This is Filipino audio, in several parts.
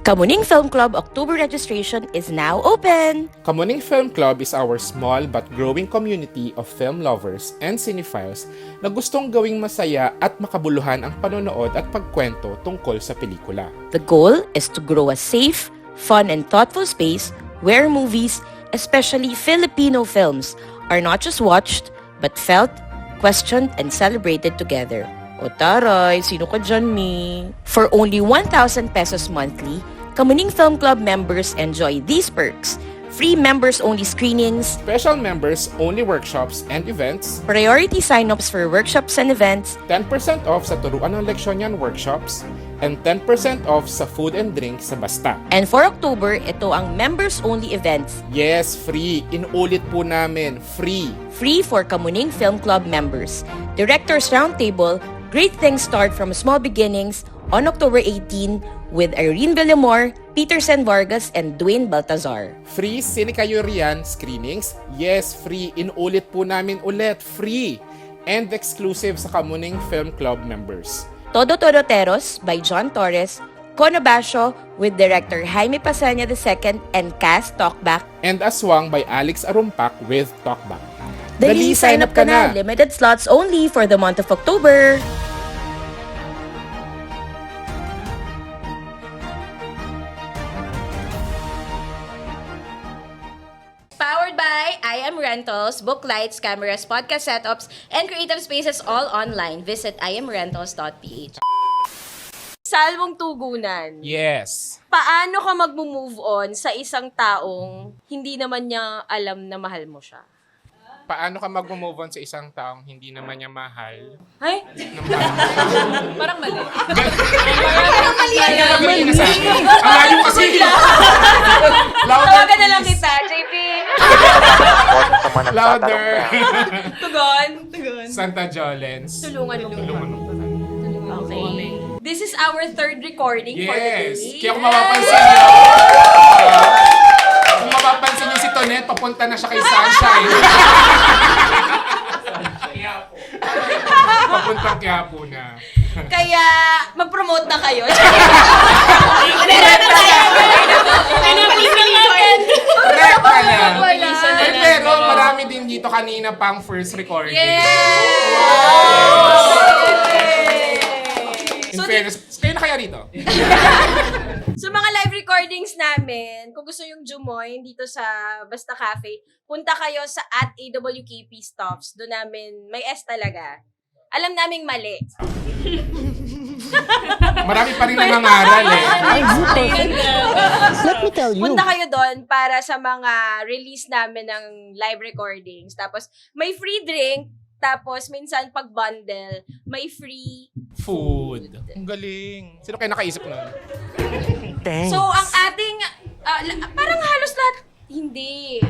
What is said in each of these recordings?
Kamuning Film Club October registration is now open! Kamuning Film Club is our small but growing community of film lovers and cinephiles na gustong gawing masaya at makabuluhan ang panonood at pagkwento tungkol sa pelikula. The goal is to grow a safe, fun, and thoughtful space where movies, especially Filipino films, are not just watched, but felt, questioned, and celebrated together. O taray, sino ka dyan, mi? For only 1,000 pesos monthly, Kamuning Film Club members enjoy these perks: free members-only screenings, Special members-only workshops and events, priority sign-ups for workshops and events, 10% off sa Turuan ng Leksyon workshops, and 10% off sa food and drink sa Basta. and for October, ito ang members-only events, Yes, free. Inuulit po namin, free. free for Kamuning Film Club members. Directors Roundtable, Great Things Start from Small Beginnings on October 18 with Irene Villamor, Peter Sen Vargas, and Dwayne Baltazar. Free Sinica Yurian screenings. Yes, free. Inuulit po namin ulit, free. And exclusive sa Kamuning Film Club members. Todo Todoteros by John Torres, Conabasio with director Jaime Pasanya II and cast Talkback. And Aswang by Alex Arumpak with Talkback. Dali, sign up ka na! Limited slots only for the month of October! Powered by I Am Rentals, book lights, cameras, podcast setups, and creative spaces all online. Visit imrentals.ph. Salmong tugunan. Yes. Paano ka mag-move on sa isang taong hindi naman niya alam na mahal mo siya? Paano ka mag-move on sa isang taong hindi naman niya mahal? Ay? Parang mali. Parang mali yan. Ang layo kasi. Tawagan na lang kita, JP. Louder. Tugon. Santa Jolens. Tulungan mo. Tulungan mo. Okay. This is our third recording for the day. Yes. Kaya kung mapapansin niyo, kung mapapansin niyo si Tonet, papunta na siya kay Sunshine. Papuntang Quiapo na. Kaya, mag-promote na kayo. Correct ka na. Ay, pero marami din dito kanina pang first recording. In fairness, kayo na kaya dito? So mga live recordings namin, kung gusto yung jumoin dito sa Basta Cafe, punta kayo sa @AWKP Stops. Doon namin, may S talaga. Alam naming mali. Marami pa rin nangangaral eh. Let me tell you. Punta kayo doon para sa mga release namin ng live recordings. Tapos may free drink, tapos minsan pag bundle, may free Food. Ang galing. Sino kayo nakaisip nun? Thanks. So, ang ating, parang halos lahat, hindi.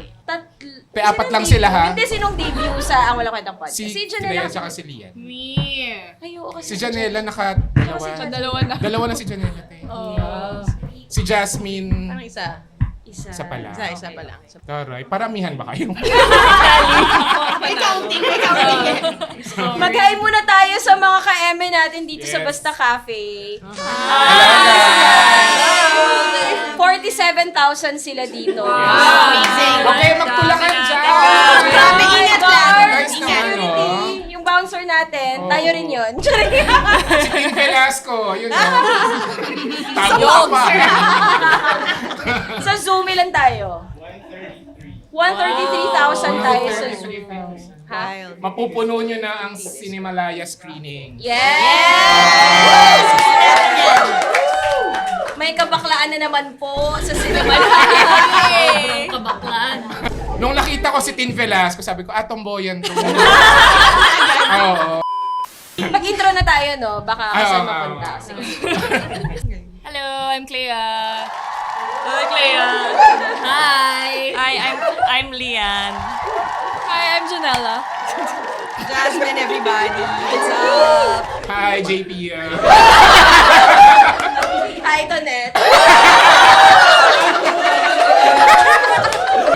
Apat lang sila, ha? Hindi, sinong debut sa Ang Walang Kwentang Podcast? Si Janela. Janela at si Lian. Me. Ayoko kasi. Si Janela naka-dalawa. Dalawa na. Dalawa na si Janela. Oh. Si Jasmine, Parang isa. isa pa lang. Isa pa lang. Taray, paramihan ba kayo? May counting. Mag-hi muna tayo sa mga ka-eme natin dito sa Yes. Basta Cafe. Hello, 47,000 sila dito. Amazing. Okay, magtulakan dyan! Grabe, ingat lang. Guys naman, no? Yung bouncer natin, tayo rin yun. Si Tim Velasco, yun yun. Tabo ka pa. Sa Zoom, ilan tayo? 133,000 tayo sa Zoom. Ha? Mapupuno nyo na ang Cinemalaya screening. Yes! May kabaklaan na naman po sa cinema. Kabaklaan. Nung nakita ko si Tin Velasco, sabi ko, tomboyan to. Oo. Mag-intro na tayo, no? Baka kasi mapunta. Sige. Hello, I'm Clea. Hello, Clea. Hi. I'm Lian. Hi, I'm Janela. Jasmine, everybody. What's up? Hi, JP. Hi, Tonet.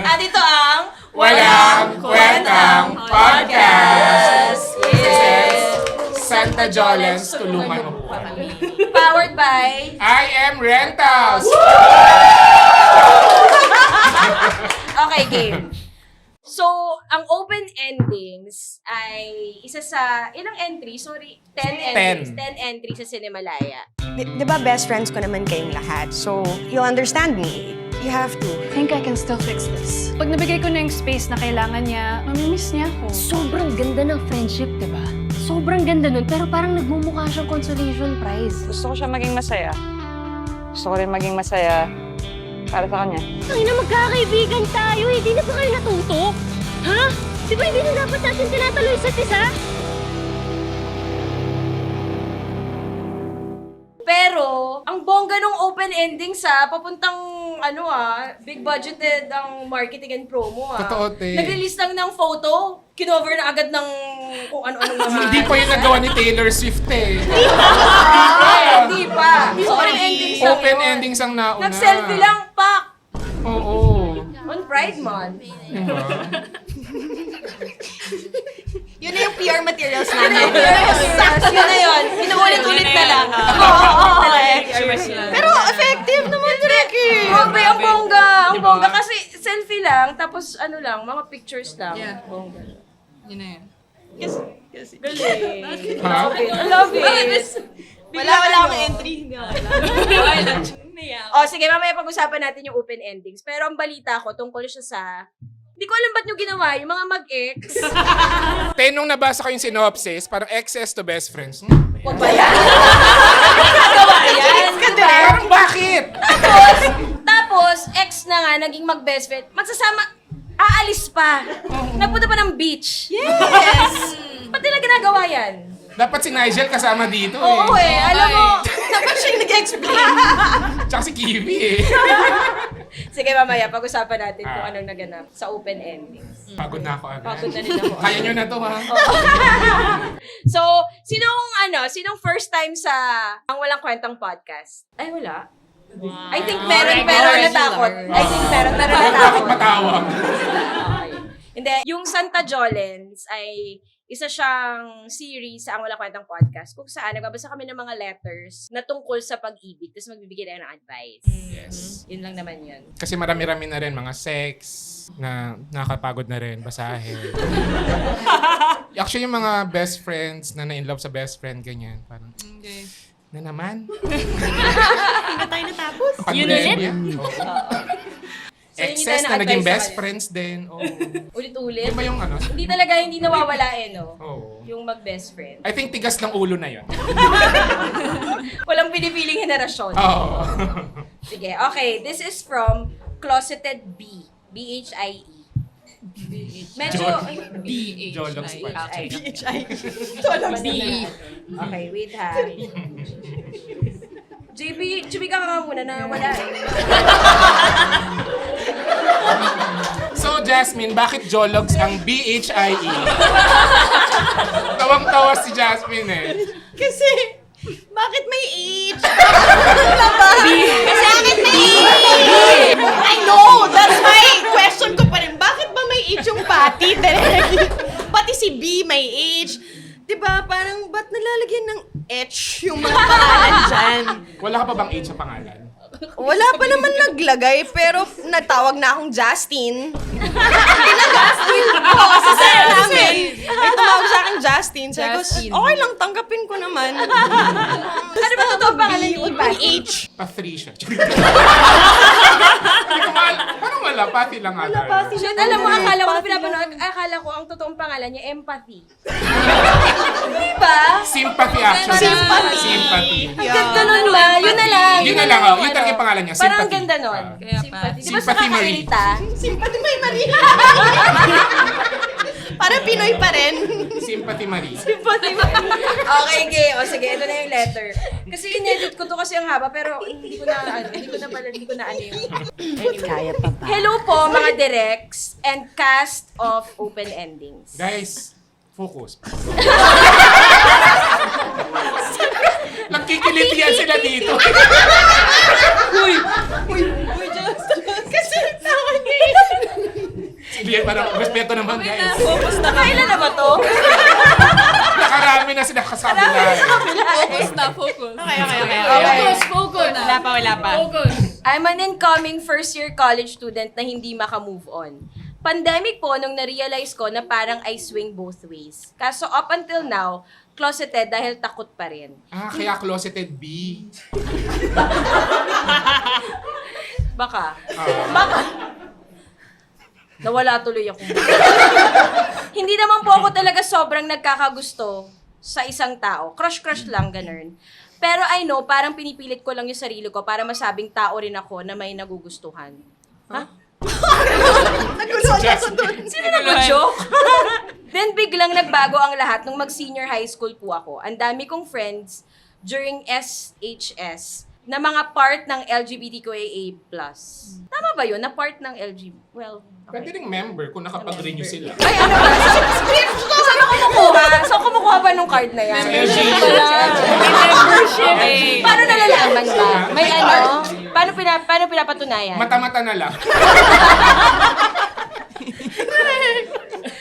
At ito ang Walang Kwentang Podcast. Yes! Santa Jolens, tulungan mo po. Powered by I am M Rentals! Okay, game. So, ang open endings ay isa sa, ilang entry? Sorry, 10 entries. 10 entries sa Cinemalaya. Di ba best friends ko naman kayong lahat? So, you'll understand me. You have to. I think I can still fix this. Pag nabigay ko na yung space na kailangan niya, mamimiss niya ako. Sobrang ganda ng friendship, di ba? Sobrang ganda nun, pero parang nagmumukha siyang consolation prize. Gusto ko siya maging masaya. Gusto ko rin maging masaya para sa kanya. Ay na magkakaibigan tayo, hindi na ba kayo natuto? Ha? Di ba hindi na dapat natin tinatalo isa't isa? Pero, ang bongga nung open endings papuntang big budgeted ang marketing and promo Totoo, te. Nag-release lang ng photo, kinover na agad ng kung ano-ano mga... Hindi pa yung nagawa ni Taylor Swift eh. Hindi pa. Open endings lang Open yun. endings ang nauna. Nag-selfie lang, pak! Oo. On Pride Month. Diba? Yun na yung PR materials namin. Yun na yun. Inuulit-ulit na lang. Pero effective naman, Ricky. Grabe, ang bongga. Ang bongga kasi selfie lang, tapos mga pictures lang. Yeah. Bongga. Yun na yun. Galing. Ha? I love it. Wala akong entry. O sige, mamaya pag-usapan natin yung open endings. Pero ang balita ko, tungkol siya sa... Hindi ko alam ba't nyo ginawa, yung mga mag-ex. Nung nabasa ko yung synopsis, parang excess to best friends. Huwag ba yan? Nagawa yan. Parang bakit? Tapos, ex na nga, naging mag-best friend. Magsasama, aalis pa. Nagpunta pa ng beach. Yes! Ba't nila ginagawa yan? Dapat si Nigel kasama dito Oo eh. alam mo. Dapat siya yung nag-explain. Tsaka si Kiwi eh. Sige mamaya, pag-usapan natin kung anong naganap sa open endings. Pagod na ako agad. Pagod na rin ako. Kaya nyo na to ha. So, sinong first time sa Ang Walang Kwentang podcast? Ay, wala. I think meron, pero natakot. I think meron, pero Bakit natakot. matawag? Okay. Hindi, yung Santa Jolens ay isa siyang series sa Ang Walang Kwentang podcast kung saan nagbabasa kami ng mga letters na tungkol sa pag-ibig tapos magbibigay tayo ng advice. Yes. Yun lang naman yun. Kasi marami-rami na rin mga sex na nakakapagod na rin basahin. Actually, yung mga best friends na na-inlove sa best friend, ganyan. Parang, Okay. na naman? Hindi na tayo natapos. Yun ulit? So, yun yung Excess na na-advise naging sa best kanila. friends din. Oh. Ulit-ulit. Yun ba yung ano? Hindi nawawala no? Oo. Yung mag-best friend. I think tigas ng ulo na yun. Walang pinipiling henerasyon. Oo. Sige, okay. This is from Closeted B. B-H-I-E. Medyo... Jologs pa. Okay, wait ha. JP, chumika ka nga muna na wala eh. So, Jasmine, bakit Jologs ang B-H-I-E? Tawang-tawa si Jasmine eh. Kasi, bakit may H? Kasi bakit may H? I know! That's my question ko pa rin. Bakit ba may H yung pati? Pati si B may H. Diba, parang ba't nalalagyan ng H yung mga pangalan dyan? Wala ka pa bang H sa pangalan? Wala pa naman naglagay, pero natawag na akong Justin. Hindi na Justin. Oo, sa sir namin. May tumawag sa akin Justin. Sabi ko, okay lang, tanggapin ko naman. Ano ba totoo pangalan ni Ivan? H. Patricia. Parang wala, pati lang ata. Shit, alam mo, akala ko pinapanood, akala ko ang totoong pangalan niya, Empathy. Diba? Sympathy actually. Sympathy. Ang ganda nun ba? Yun na lang. Yun na lang, oh. Yun talaga yung pangalan niya, Parang ang Sympathy. ganda nun. Kaya pa. Sympathy. Di ba sa Sympathy Marie. kakairita? Sympathy may Maria. Parang Pinoy pa rin. Sympathy Marie. Sympathy Marie. Okay, okay. O sige, ito na yung letter. Kasi in-edit ko to kasi ang haba, pero hindi ko na ano yung... Kaya pa ba? Hello po, mga directs and cast of Open Endings. Guys, focus. Nagkikiliti yan sila dito. Kasi tawag niya. Hindi, parang respeto naman guys. Kailan na ba to? Nakarami na sila kasabila. Focus na, focus. Okay, Focus. Wala pa. I'm an incoming first-year college student na hindi maka-move on. Pandemic po nung na-realize ko na parang I swing both ways. Kaso up until now, closeted dahil takot pa rin. Kaya closeted B. Baka. Nawala tuloy ako. Hindi naman po ako talaga sobrang nagkakagusto sa isang tao. Crush lang, ganun. Pero I know, parang pinipilit ko lang yung sarili ko para masabing tao rin ako na may nagugustuhan. Ha? Sino nag-joke? Then biglang nagbago ang lahat nung mag-senior high school po ako. Ang dami kong friends during SHS na mga part ng LGBTQIA+. Tama ba yun? Na part ng Well, Pwede ring member kung nakapag-renew sila. ay, ano ba? Saan ako kumukuha? Saan kumukuha ba nung card na yan? Membership. Paano nalalaman ba? May ano? Paano pinapatunayan? Mata-mata na lang.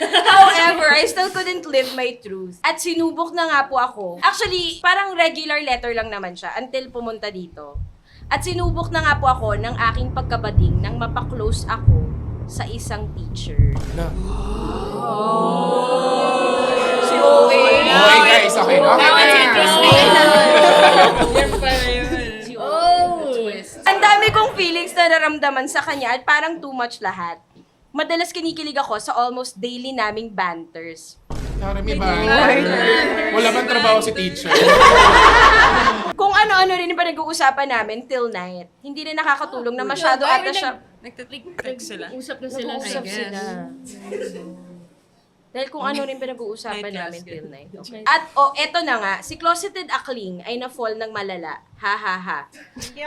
However, I still couldn't live my truth. At sinubok na nga po ako. Actually, parang regular letter lang naman siya until pumunta dito. At sinubok na nga po ako ng aking pagkabading nang mapaklose ako sa isang teacher. Si OA. Okay guys, okay. Now it's interesting. Ang dami kong feelings na naramdaman sa kanya at parang too much lahat. Madalas kinikilig ako sa almost daily naming banters. Karami ba? Wala bang trabaho si teacher? Kung ano-ano rin yung pinag-uusapan namin till night. Hindi rin nakakatulong na masyado ata siya. Nagtext sila. Usap na sila. Nag-uusap sila. Dahil kung ano rin pinag-uusapan Night namin class, till night. Okay. At eto na nga, si Closeted Akling ay na-fall ng malala. Ha ha ha.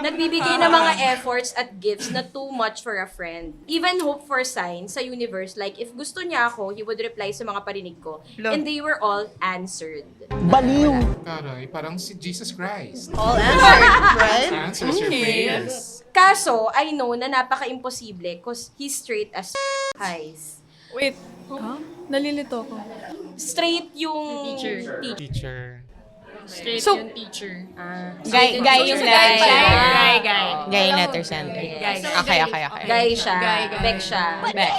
Nagbibigay ng mga efforts at gifts na too much for a friend. Even hope for signs sa universe, like if gusto niya ako, he would reply sa mga parinig ko. And they were all answered. Karay, parang si Jesus Christ. All answered, right? Answers your prayers. Kaso, I know na napaka-imposible cause he's straight as highs. Wait. Nalilito ko. Straight yung teacher. Teacher. Straight So- yung teacher. Guy yung guy. Guy. letter sender. Okay. Guy siya. Guy. Beck siya. Okay.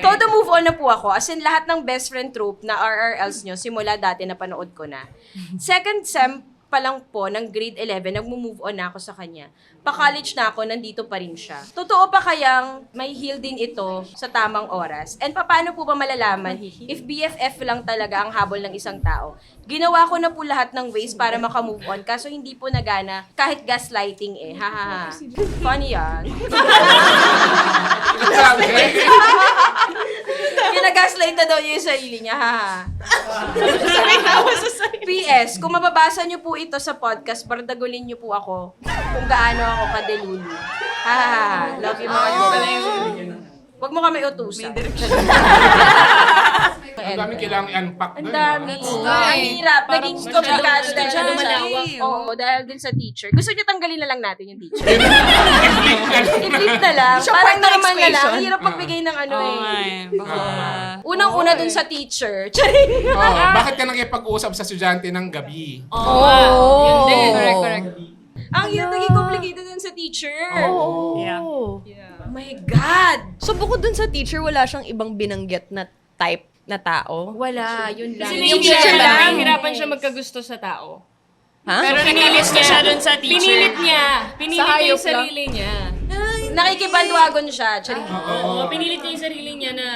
Todo move on na po ako. As in, lahat ng best friend trope na RRLs nyo, simula dati na panood ko na. Second sem pa lang po ng grade 11, nagmo-move on na ako sa kanya. Pa-college na ako, nandito pa rin siya. Totoo pa kayang may heal din ito sa tamang oras? And paano po ba malalaman if BFF lang talaga ang habol ng isang tao? Ginawa ko na po lahat ng ways para maka-move on, kaso hindi po nagana kahit gaslighting eh. Ha ha ha. Funny yan. Ginagaslight na daw niya yung sarili niya, ha? PS, kung mababasa niyo po ito sa podcast, bardagulin niyo po ako kung gaano ako kadelulu. Ha. Love you mga Huwag mo kami utusan. Ang dami kailangang i-unpack Ang doon. dami. Ang hirap. Naging komplikado dahil sa malawak. Oo, dahil din sa teacher. Gusto niyo tanggalin na lang natin yung teacher. I-flip na lang. Parang normal na lang. Ang hirap magbigay ng ano eh. Unang-una dun sa teacher. Charing. Bakit ka nakipag-usap sa estudyante ng gabi? Yun din. Correct. Ang hirap naging complicated dun sa teacher. Yeah. Oh my God! So bukod dun sa teacher, wala siyang ibang binanggit na type na tao? Wala, yun lang. Kasi Yung teacher teacher lang. lang. Nahihirapan siya magkagusto sa tao. Ha? Pero pinilit siya dun sa teacher. Pinilit niya Sa yung hayop sarili niya. Nakikibandwagon siya. Charing. Oo, pinilit niya yung sarili niya na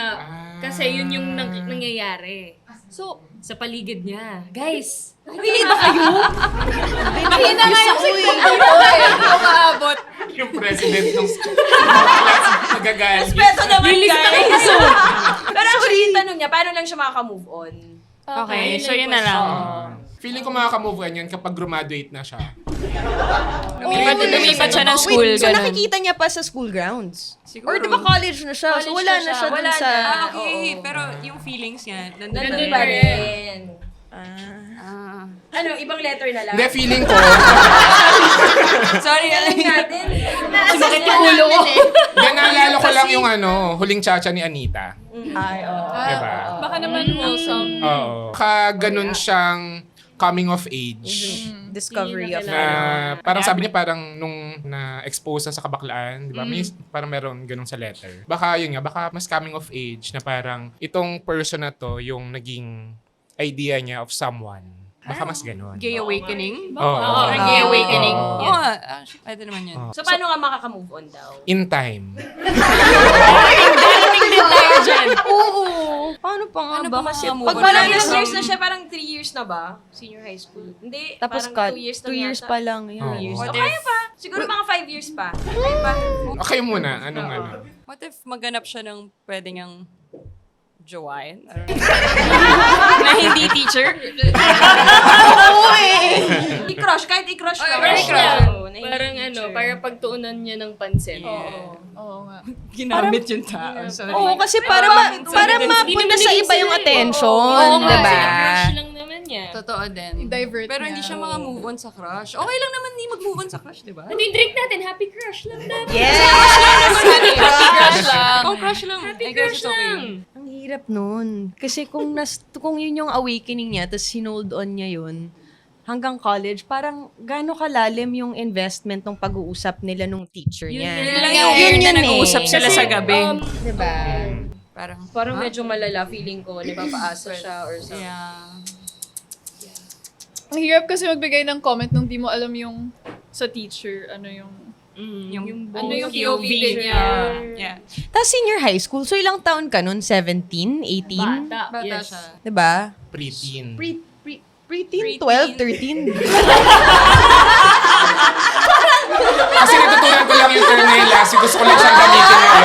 kasi yun yung nangyayari. So, sa paligid niya. Guys, nakikinig ba kayo? Mahina nga yung Makaabot. Yung president ng nagagalit. Respeto naman, guys. Pero actually, yung tanong niya, paano lang siya makaka-move on? Okay, so yun na lang. Feeling ko makaka-move on yan kapag graduate na siya. Lumipat siya ng school, Wait, so ganun. nakikita niya pa sa school grounds? Siguro. Or di ba college na siya? So College wala na na siya. siya dun Wala sa... na. Okay, pero yung feelings niya, Nandun pa rin. Ano, ibang letter na lang? Hindi, feeling ko. Sorry, natin. Sumakit yung ulo ko. Naalala ko lang yung huling chacha ni Anita. Ay, oo. Diba? Baka naman wholesome. Oo. Ganun siyang coming of age. Discovery of Na parang sabi niya parang nung na-expose na sa kabaklaan, di ba? May parang meron ganun sa letter. Baka yun nga, baka mas coming of age na parang itong person na to yung naging idea niya of someone. Baka mas ganun. Gay awakening? Oo. Parang gay awakening. Oo. Oo nga, actually, pwede naman yun. So, paano nga makaka-move on daw? In time. Darating din tayo dyan. Oo. Paano pa nga ba? Kasi Pag parang ilang years na siya, parang 3 years na ba? Senior high school. Hindi, Tapos parang cut. 2 years na 2 years yata. pa lang. Yan. 2 years. What So, kaya pa. Siguro mga 5 years pa. Kaya pa. Okay muna. Anong ano? What if maghanap siya ng pwede niyang jowain? Na hindi teacher. I-crush, kahit i-crush lang. Crush Oo, lang. na hindi Parang teacher. para pagtuunan niya ng pansin. Oo nga. Ginamit yung tao. Sorry. Oo, kasi para mapunta sa iba yung attention, Oo nga, diba? crush lang naman niya. Totoo din. I-divert Pero hindi niya. siya mga move on sa crush. Okay lang naman hindi mag-move on sa crush, di ba? Ano yung drink natin? Happy crush lang natin. Yes! Happy crush lang. Oh, crush lang. Happy I guess crush it's okay. lang. Ang hirap nun. Kasi kung yun yung awakening niya, tapos hinold on niya yun, hanggang college, parang gano'ng kalalim yung investment ng pag-uusap nila nung teacher niya. Yun lang yung air na nag-uusap sila sa gabi. Diba? Parang medyo malala feeling ko, di ba, paasa siya or something. Yeah. Ang hirap kasi magbigay ng comment nung di mo alam yung sa teacher, ano yung Ano yung POV niya. Yeah. Tapos senior high school, so ilang taon ka nun? 17? 18? Bata. Bata Yes. siya. Diba? Preteen. Preteen? 12? 13? Kasi natutunan ko lang yung term na yung last. Gusto ko lang siyang gamitin ngayon.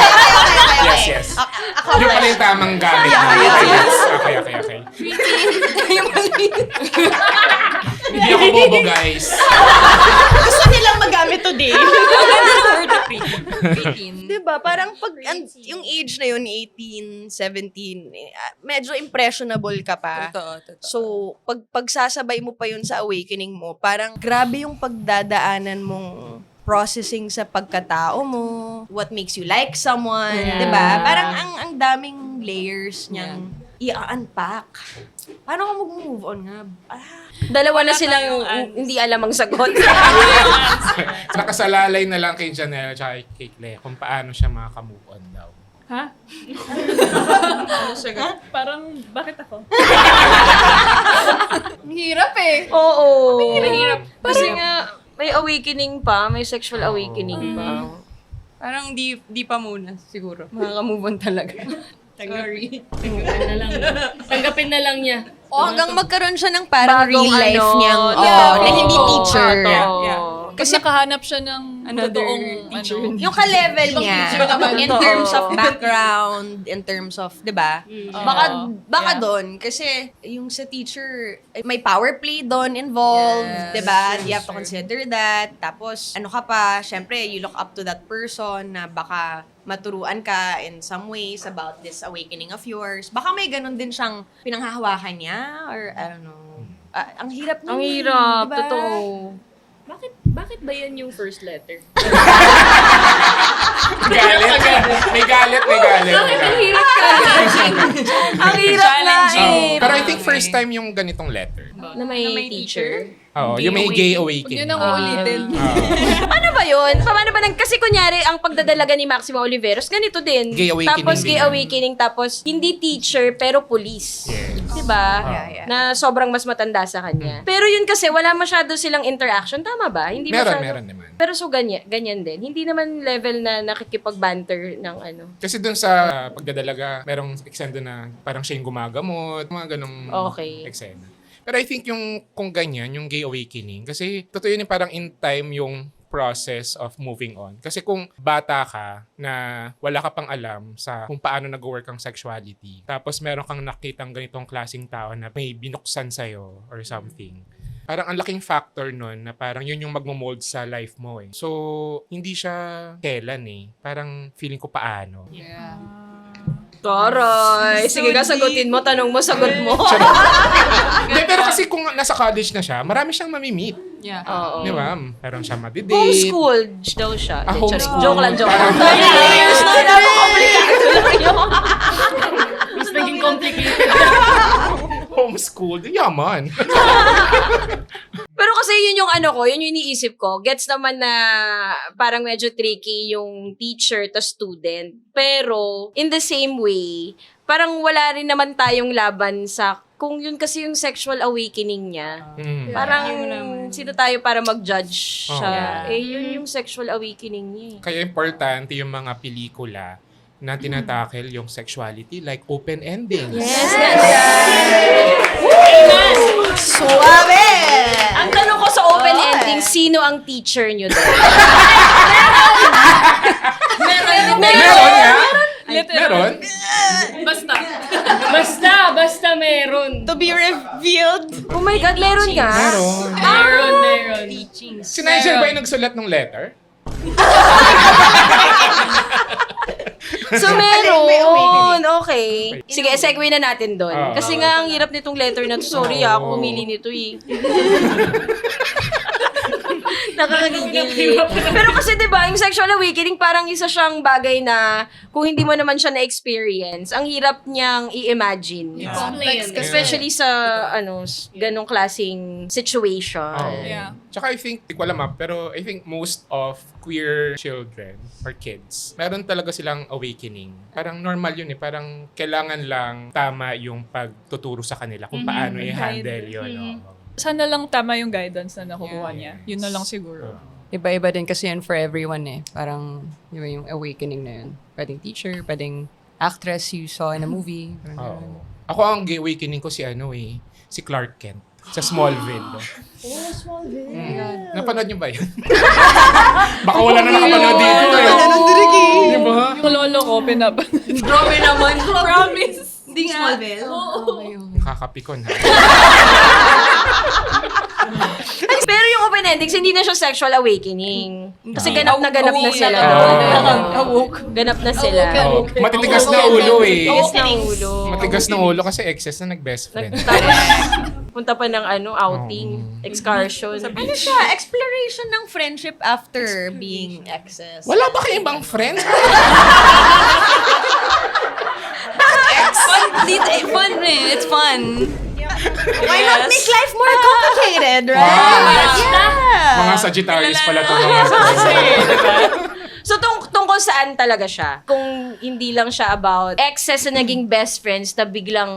Yes, yes. Yung pala yung tamang gamit. Yes. Okay. Hindi ako bobo, guys. Gusto nilang magamit today. Diba? Parang pag yung age na yun, 18, 17, medyo impressionable ka pa. Totoo. So, pagsasabay mo pa yun sa awakening mo, parang grabe yung pagdadaanan mong processing sa pagkatao mo, what makes you like someone, Yeah. 'di ba? Parang ang daming layers niyang i-unpack. Paano ka mag-move on nga? Dalawa na silang hindi alam ang sagot. Nakasalalay na lang kay Janelle at kay Claire kung paano siya makaka-move on daw. parang, bakit ako? Ang hirap eh. Oo. Mahirap. Kasi nga, may awakening pa, may sexual awakening pa. Parang di pa muna, siguro. Makaka-move on talaga. Sorry. Tanggapin na lang niya. O hanggang magkaroon siya ng parang Bagong real life ano, niyang, yeah, na hindi oo, teacher. Yeah. Kasi nakahanap siya ng Another totoong teacher. ano. Yung ka-level niya, in Totoo. terms of background, in terms of, di ba? Baka doon, kasi yung sa teacher, may power play doon involved, Yes, di ba? sure, You have to consider that. Tapos, ano ka pa, syempre, you look up to that person na baka maturuan ka in some ways about this awakening of yours. Baka may ganun din siyang pinanghahawakan niya, or I don't know. Ang hirap nun, Ang hirap, di ba? totoo. Bakit ba yan yung first letter? May galit. Ang hirap ka. Ang hirap na eh. Pero I think first time yung ganitong letter. Na may teacher. Oo, yung may gay Huwag awakening. yun ang uulitin. Ano ba yun? Paano ba kasi kunyari, ang pagdadalaga ni Maximo Oliveros, ganito din. Gay awakening Tapos din gay yan. awakening, tapos hindi teacher, pero police. Yes. Diba? Yeah. Na sobrang mas matanda sa kanya. Pero yun kasi, wala masyado silang interaction. Tama ba? Hindi masyado. Meron naman. Pero so ganyan din. Hindi naman level na nakikipag-banter ng ano. Kasi dun sa pagdadalaga, merong eksena na parang siya yung gumagamot, mga ganong Okay. eksena. Pero I think yung kung ganyan, yung gay awakening, kasi totoo yun yung parang in time yung process of moving on. Kasi kung bata ka na wala ka pang alam sa kung paano nag-work ang sexuality, tapos meron kang nakitang ganitong klaseng tao na may binuksan sa'yo or something, parang ang laking factor nun na parang yun yung magmo-mold sa life mo eh. So, hindi siya kailan eh. Parang feeling ko paano. Yeah. Taray! Sige ka, sagutin mo. Tanong mo, sagot mo. Hindi, pero kasi kung nasa college na siya, marami siyang mamimit. Yeah. Oo. Di ba? Meron siya madidate. Homeschooled daw siya. Ah, Hindi, homeschool. Joke lang. Parang- Years na napaka-komplikado lang yun. Mas naging complicated. homeschooled. Yaman. Pero kasi yun yung yun yung iniisip ko. Gets naman na parang medyo tricky yung teacher to student. Pero, in the same way, parang wala rin naman tayong laban sa kung yun kasi yung sexual awakening niya. Parang sino tayo para mag-judge siya. Yun yung sexual awakening niya. Kaya importante yung mga pelikula na tinatakel yung sexuality like open endings. Yes, Suave! Ang tanong ko sa open ending, sino ang teacher nyo doon? Meron nga? Meron? Basta meron. To be revealed. Oh my God, meron nga? Meron. Si Nigel ba yung nagsulat ng letter? So, meron. Okay. Sige, segue na natin doon. Kasi nga, ang hirap nitong letter na to. Sorry ako pumili nito eh. Nakakagigil. Pero kasi 'di ba, yung sexual awakening parang isa siyang bagay na kung hindi mo naman siya na-experience, ang hirap niyang i-imagine. Complex kasi. Especially sa ganong klaseng situation. Yeah. Tsaka I think, di ko alam pero I think most of queer children or kids, meron talaga silang awakening. Parang normal yun parang kailangan lang tama yung pagtuturo sa kanila kung paano i-handle yun. Sana lang tama yung guidance na nakukuha niya. Yun na lang siguro. Iba-iba din kasi yan for everyone eh. Parang, di ba yung awakening na yun. Pwedeng teacher, pwedeng actress you saw in a movie. Parang ganun. Ako ang gay awakening ko si Clark Kent sa Smallville. Smallville. Napanood niyo ba yun? Baka wala na nakapanood dito eh. Di ba? Yung lolo ko, pinapanood. Grabe naman. Promise. Hindi nga. Smallville? Kakapikon ha. Pero yung open endings, hindi na siya sexual awakening. Kasi ganap na sila. Ganap na sila. Matitigas na ulo eh. Matigas na ulo. Matigas na ulo kasi excess na nag-best friend. Tapos, punta pa ng outing, excursion. Ano siya? Exploration ng friendship after being exes. Wala ba kayong ibang friends? Fun eh. It's fun. Why not make life more complicated, right? Yeah. Mga Sagittarius pala ito mga So, tungkol saan talaga siya? Kung hindi lang siya about exes na naging best friends na biglang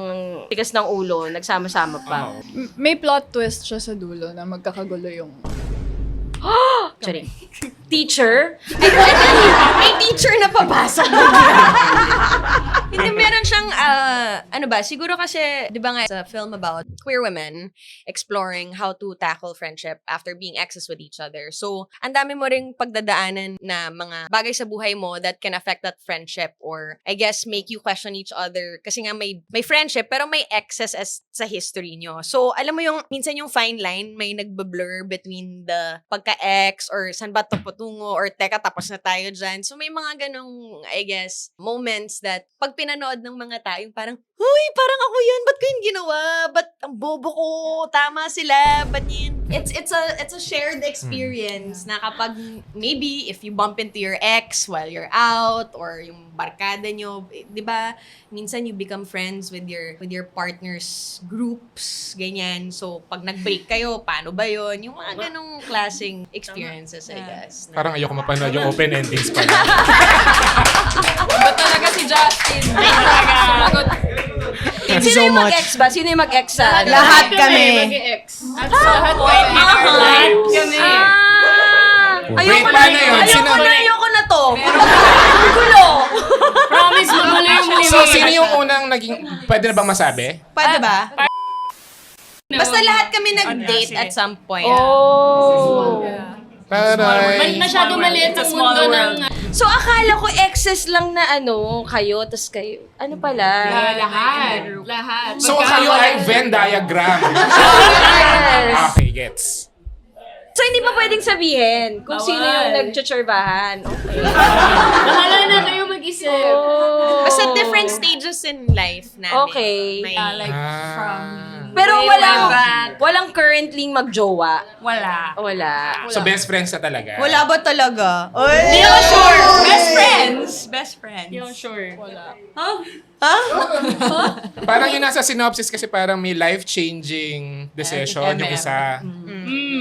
tigas ng ulo, nagsama-sama pa. May plot twist siya sa dulo na magkakagulo yung... Sorry. Teacher? May teacher na papasok. Hindi, meron siyang, siguro kasi, di ba nga, it's a film about queer women exploring how to tackle friendship after being exes with each other. So, ang dami mo ring pagdadaanan na mga bagay sa buhay mo that can affect that friendship or, I guess, make you question each other. Kasi nga may friendship, pero may exes as sa history nyo. So, alam mo minsan yung fine line, may nagbablur between the pagka-ex or saan ba ito patungo or teka, tapos na tayo dyan. So, may mga ganong, I guess, moments that pag pinanood ng mga tao, parang, huy, parang ako yan, ba't ko yun ginawa? Ba't ang bobo ko? Tama sila? Ba't yun? It's a shared experience na kapag maybe if you bump into your ex while you're out or yung barkada nyo, di ba? Minsan you become friends with your partner's groups, ganyan. So, pag nag-break kayo, paano ba yun? Yung mga ganong klaseng experiences, I guess. Parang ayoko mapanood yung open endings pala. Ba talaga si Justin? Sino yung mag-ex ba? Sino yung mag-ex sa... Lahat kami. Mag-ex. At sa lahat kami. Wait, paano yun? Ayoko na to. Gulo. Promise, magulo yung So, sino yung unang naging... Pwede na bang masabi? Pwede ba? Basta lahat kami nag-date at some point. Oh. Taray. Masyado maliit ang mundo ng... So, akala ko exes lang na kayo, tas kayo, pala? Lahat. So, kayo ay Venn diagram. Yes. Okay, gets. So, hindi pa pwedeng sabihin kung sino yung nagtsatsurbahan. Okay. Bahala na kayo mag-isip. Basta different stages in life namin. Okay. May, Pero walang currently magjowa. Wala. Wala. So, best friends na talaga. wala ba talaga? Hindi ako sure. Best friends. best friends? Yung sure. Wala. Parang yung nasa synopsis kasi parang may life-changing decision yung isa.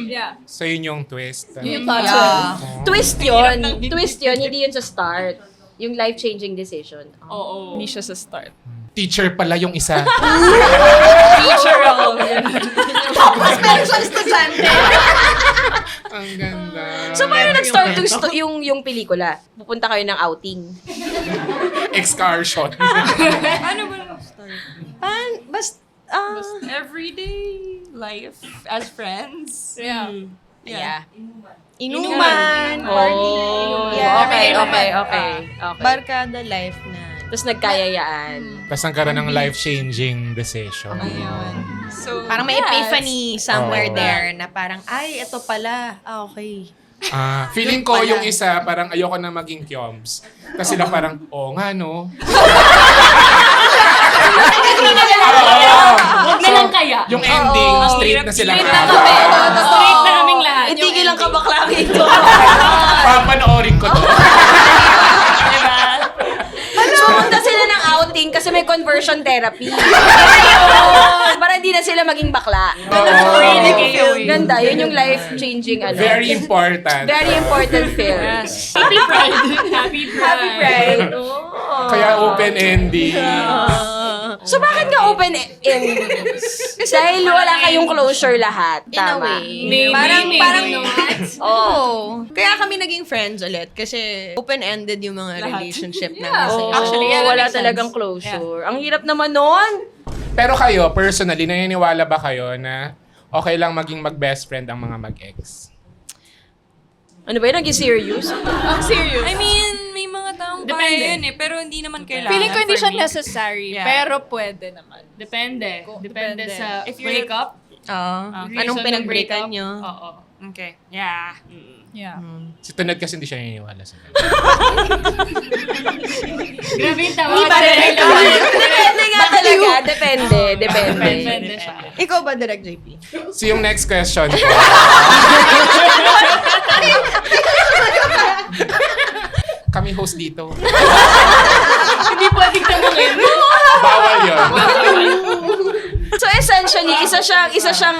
Yeah. So yun yung twist. Twist yun. Twist yun, hindi yun sa start. Yung life-changing decision. Oo. Hindi siya sa start. Teacher pala yung isa. Teacher ako. Tapos meron siyang estudyante. Ang ganda. So, paano nag-start yung pelikula? Pupunta kayo ng outing. Excursion. Paano ba nag-start? Basta, Everyday life as friends. Yeah. Yeah. inuman, party. Oh, Yeah. okay. Barkada life na. Tapos nagkayayaan. Tapos nagkaroon ng life-changing decision. Ayun. So, Parang may Yes. epiphany somewhere Oo. there na parang, ay, ito pala. Okay. Feeling ko yung isa, parang ayoko na maging kyoms. Tapos sila parang, oo nga no. Huwag na lang kaya. Yung ending, straight na sila. Straight na kami. Straight na kaming lahat. Itigil ang kabaklangin ko. Papanoorin ko to. Pumunta sila ng outing kasi may conversion therapy. Para hindi na sila maging bakla. Ganda, yun yung life-changing ano. Very important. Very important film. Happy Pride. Happy Pride. Right? Oh. Kaya open-ending. So bakit nga open-ending? Dahil wala kayong closure lahat. In a Tama. way. Maybe, parang, maybe parang, not. Kaya kami naging friends ulit kasi open-ended yung mga relationship namin. Oh, Actually, wala talagang closure. Ang hirap naman nun. Pero kayo, personally, naniniwala ba kayo na okay lang maging mag-best friend ang mga mag-ex? Ano ba yun? Naging serious? Ang serious. I mean, may mga taong Depende. kaya yun pero hindi naman kailangan. Feeling ko hindi for siya me. necessary, Yeah. pero pwede naman. Depende. Depende Depende. sa If you're- breakup. Anong reason ng pinag-breakan breakup. nyo? Oo. Okay. Yeah. Yeah. Si Tunad kasi hindi siya naniniwala sa ganun. Grabe yung tawa. Depende nga talaga. Depende. Depende siya. Ikaw ba, Direk JP? So yung next question ko. Kami host dito. Hindi pwedeng tanungin. Bawal yun. So essentially, isa siyang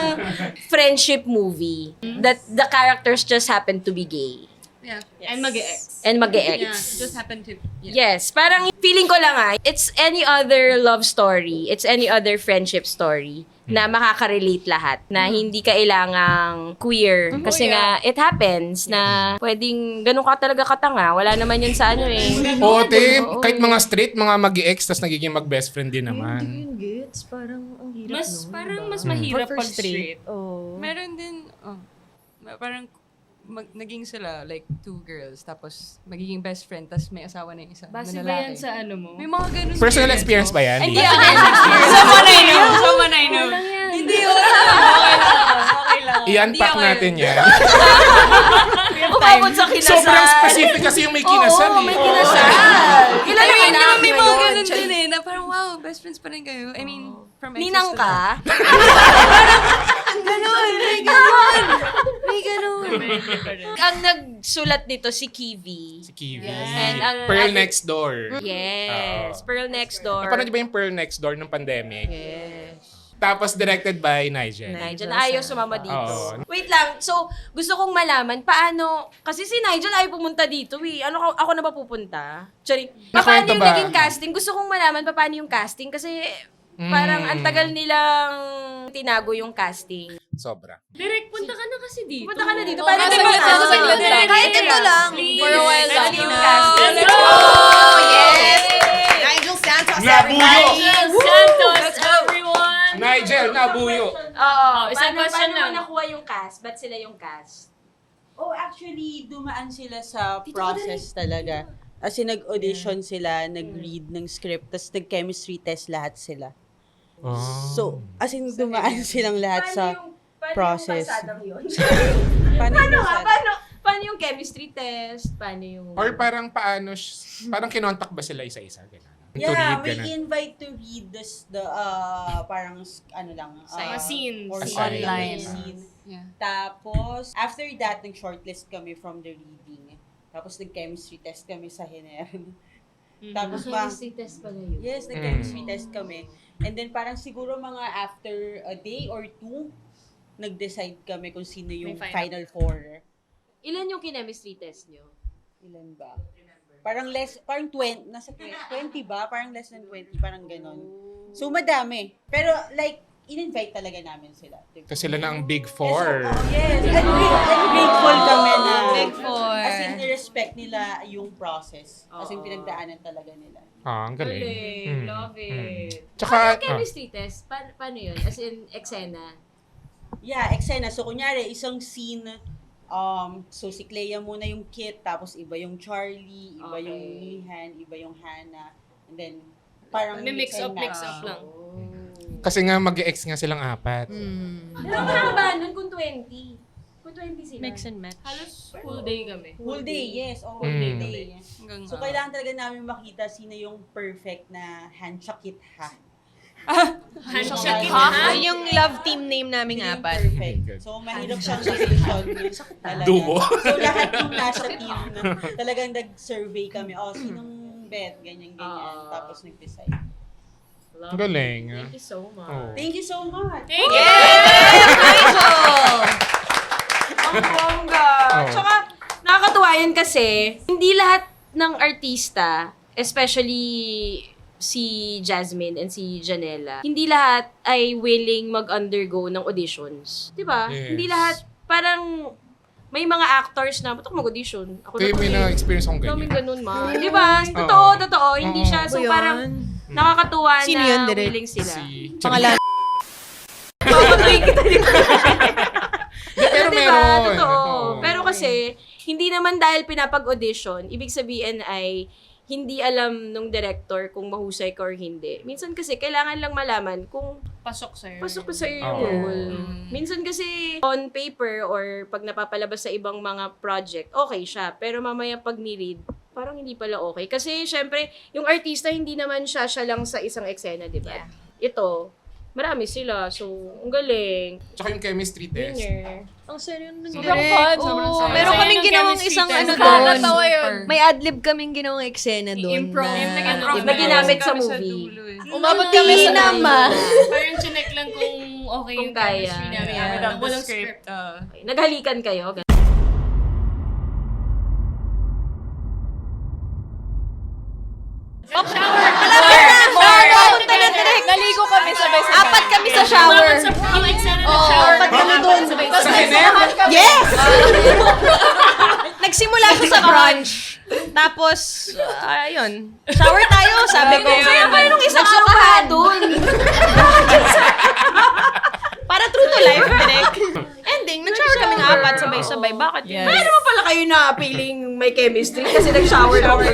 friendship movie that the characters just happen to be gay. Yeah. And mag-ex. And mag-ex. Yeah. Just happened to. Yes, parang feeling ko lang it's any other love story, it's any other friendship story na makaka-relate lahat, na hindi kailangang queer. Kasi nga, it happens na pwedeng ganun ka talaga katanga. Wala naman yun sa ano eh. Oo, te. Kahit mga straight, mga mag-ex, tas nagiging mag-best friend din naman. Gets, parang ang hirap Parang mas mahirap For pag straight. Oh. Meron din, parang naging sila, like, 2 girls, tapos magiging best friend, tapos may asawa na yung isa. Base na ba lalaki. yan sa ano mo? May mga ganun. Personal experience ba yan? Hindi, someone I know. Someone I know. Hindi, wala. Okay lang. I-unpack natin yan. Umabot sa kinasal. Sobrang specific kasi yung may kinasal. Oo, eh. may kinasal. Ilan I ang mean, anak may mga ngayon? ganun din eh, na parang, wow, best friends pa rin kayo. I mean, from exes Ninang to- ka? May ganun. Ang nagsulat nito si Kiwi. Si Kiwi. And ang Pearl Next Door. Yes, Pearl Next Door. Napanood niyo ba yung Pearl Next Door ng pandemic? Yes. Tapos directed by Nigel. Nigel, ayaw sumama dito. Oo. Wait lang, so gusto kong malaman, paano, kasi si Nigel ayaw pumunta dito eh. Ako na ba pupunta? Sorry. Paano Nakwento yung ba? naging casting? Gusto kong malaman paano yung casting kasi parang ang tagal nilang tinago yung casting. Sobra. Direk, punta ka na kasi dito. Punta ka na dito. Oo, Paano nasa yung gitna, nasa casting? gitna. Kahit ito lang. For a while lang. Paano yung casting? Let's go! Yes! Nigel Santos, Nabuyo! Nigel Santos, everyone! Nigel, nabuyo. Oo. Isang question paano mo lang. nakuha yung cast? Ba't sila yung cast? Oh, actually, dumaan sila sa process talaga. Kasi nag-audition sila, nag-read ng script, tapos nag-chemistry test lahat sila. So, as in, dumaan silang lahat sa process. Paano nga? Paano yung chemistry test? Paano yung... Or parang parang kinontak ba sila isa-isa? Ganun. To Yeah, read, may ganun. invite to read the parang, ano lang, Mga scenes. or Online. scene. Yeah. Tapos, after that, nag-shortlist kami from the reading. Tapos, nag-chemistry test kami sa Hiner. Tapos Chemistry test pala yun. yes, nag-chemistry test kami. And then parang siguro mga after a day or two, nag-decide kami kung sino yung May final four. Ilan yung kinemistry test nyo? Ilan ba? Parang 20, nasa 20 ba? Parang less than 20, parang ganon. So, madami. Pero like, in-invite talaga namin sila. Kasi sila na ang big four. Yes, and grateful kami na. Big four. As in, respect nila yung process. As in, pinagdaanan talaga nila. Ang galing. Galing. Love it. Tsaka, Ano chemistry test? Paano yun? As in, eksena? Yeah, eksena. So, kunyari, isang scene, so si Clea muna yung Kit, tapos iba yung Charlie, iba yung Nihan, iba yung Hannah, and then, parang May mix up na. lang. kasi nga mag-ex nga silang apat. Pero ang haba nun kung 20. Kung 20 sila. Mix and match. Halos full day kami. Whole day, yes. Oh, Mm. whole day. So, kailangan talaga namin makita sino yung perfect na handshakit ha. Handshake Ha? Yung love team name naming Sino yung apat. perfect. So, mahirap siyang decision. Talaga. Duo. So, lahat yung nasa team na talagang nag-survey kami. Sinong bet? Ganyan. Tapos nag-decide. Ang galing. Thank you so much. Oh. Thank you so much. Thank you! Ang bongga. Oh. Tsaka, nakakatuwa yun kasi, hindi lahat ng artista, especially si Jasmine and si Janela, hindi lahat ay willing mag-undergo ng auditions. Diba? Yes. Hindi lahat, parang, may mga actors na, ba't ako mag-audition? Ako Kaya may na na-experience akong daming ganyan. ganun, ma. Diba? Totoo. Hindi Oo. siya. So, parang, nakakatuwa Sino na yun, Direk? willing sila. Pangalan. Papatuloy kita dito. Pero diba? meron. Totoo. Oo. Pero kasi, hindi naman dahil pinapag-audition, ibig sabihin ay hindi alam nung director kung mahusay ka or hindi. Minsan kasi, kailangan lang malaman kung Pasok sa'yo. pasok ko sa'yo yung Oo. role. Minsan kasi, on paper or pag napapalabas sa ibang mga project, okay siya. Pero mamaya pag ni-read, parang hindi pala okay. Kasi, syempre, yung artista, hindi naman siya lang sa isang eksena, di ba? Ito, marami sila. So, ang galing. Tsaka yung chemistry test. Winner. Ang sarili nun. Sobrang fun. Sobrang Oo, saya. meron Saya kaming ng ginawang chemistry isang test. ano Nakakatawa doon. yun. May adlib kaming ginawang eksena doon. Improv. Na, Na ginamit sa movie. Umabot kami sa naman. Parang chinek lang kung okay Kung yung kaya. chemistry namin. Yeah. Walang script. Okay. Naghalikan kayo. Naligo kami sabay-sabay. Apat kami sa shower. Yung eksena ng Oo, shower. apat kami doon. Tapos nagsamahan kami. Yes! Nagsimula siya sa brunch. Tapos, ayun. Shower tayo, sabi ko. Kaya kayo nung isang araw ka doon. Para true to life, direct. Ending, nag-shower kami ng apat, sabay-sabay. Bakit yun? Kaya naman pala kayo na feeling may chemistry kasi nag-shower na kayo.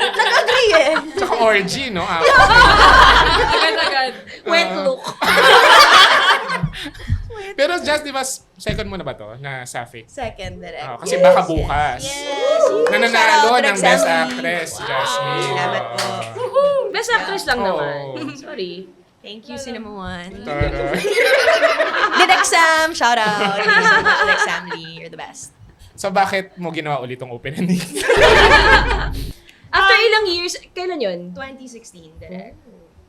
Nag-agree eh. Tsaka orgy, no? Agad-agad. Wet look. Pero just, di ba, second mo na ba to na Sapphic? Second, direct. Kasi baka bukas. Nananalo Shout out, ng Direk Best Sammy. Actress, Jasmine. Salamat po. Best actress lang Oo. naman. Sorry. Thank you, Cinema One. Taray. Direct Sam, shout out. Thank you so much, Direct Sam Lee. You're the best. So bakit mo ginawa ulit tong open ending? After ilang years, kailan yun? 2016, direct.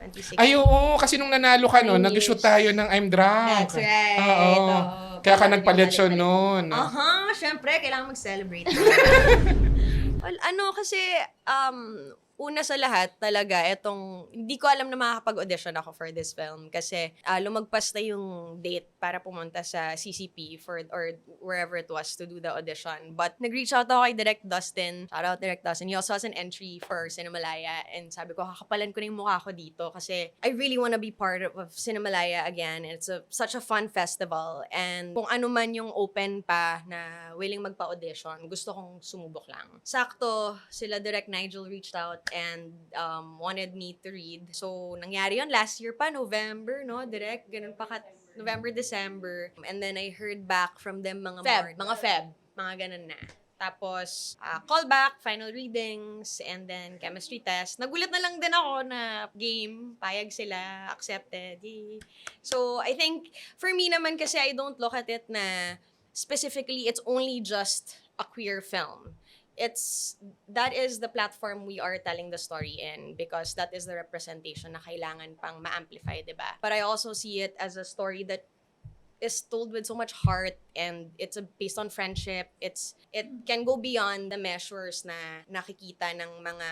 2016. Ay, oo. Kasi nung nanalo ka noon, 9 nag-shoot tayo ng I'm Drunk. That's right. Oo. Oo. Kaya ka nagpa-lechon noon. Aha, syempre, kailangan mag-celebrate. Well, kasi, una sa lahat talaga, hindi ko alam na makakapag-audition ako for this film kasi lumagpas na yung date para pumunta sa CCP or wherever it was to do the audition. But nag-reach out ako kay Direct Dustin. Shout out Direct Dustin. He also has an entry for Cinemalaya and sabi ko, kakapalan ko na yung mukha ko dito kasi I really wanna be part of Cinemalaya again. And it's such a fun festival. And kung ano man yung open pa na willing magpa-audition, gusto kong sumubok lang. Sakto, sila Direct Nigel reached out and wanted me to read. So, nangyari yun last year pa, November, no? Direct, ganun pa November, December. And then I heard back from them mga Feb, mga ganun na. Tapos, callback, final readings, and then chemistry test. Nagulat na lang din ako na game, payag sila, accepted. Yay. So, I think, for me naman kasi I don't look at it na specifically, it's only just a queer film. that is the platform we are telling the story in because that is the representation na kailangan pang ma-amplify, diba? But I also see it as a story that is told with so much heart and it's based on friendship. It can go beyond the measures na nakikita ng mga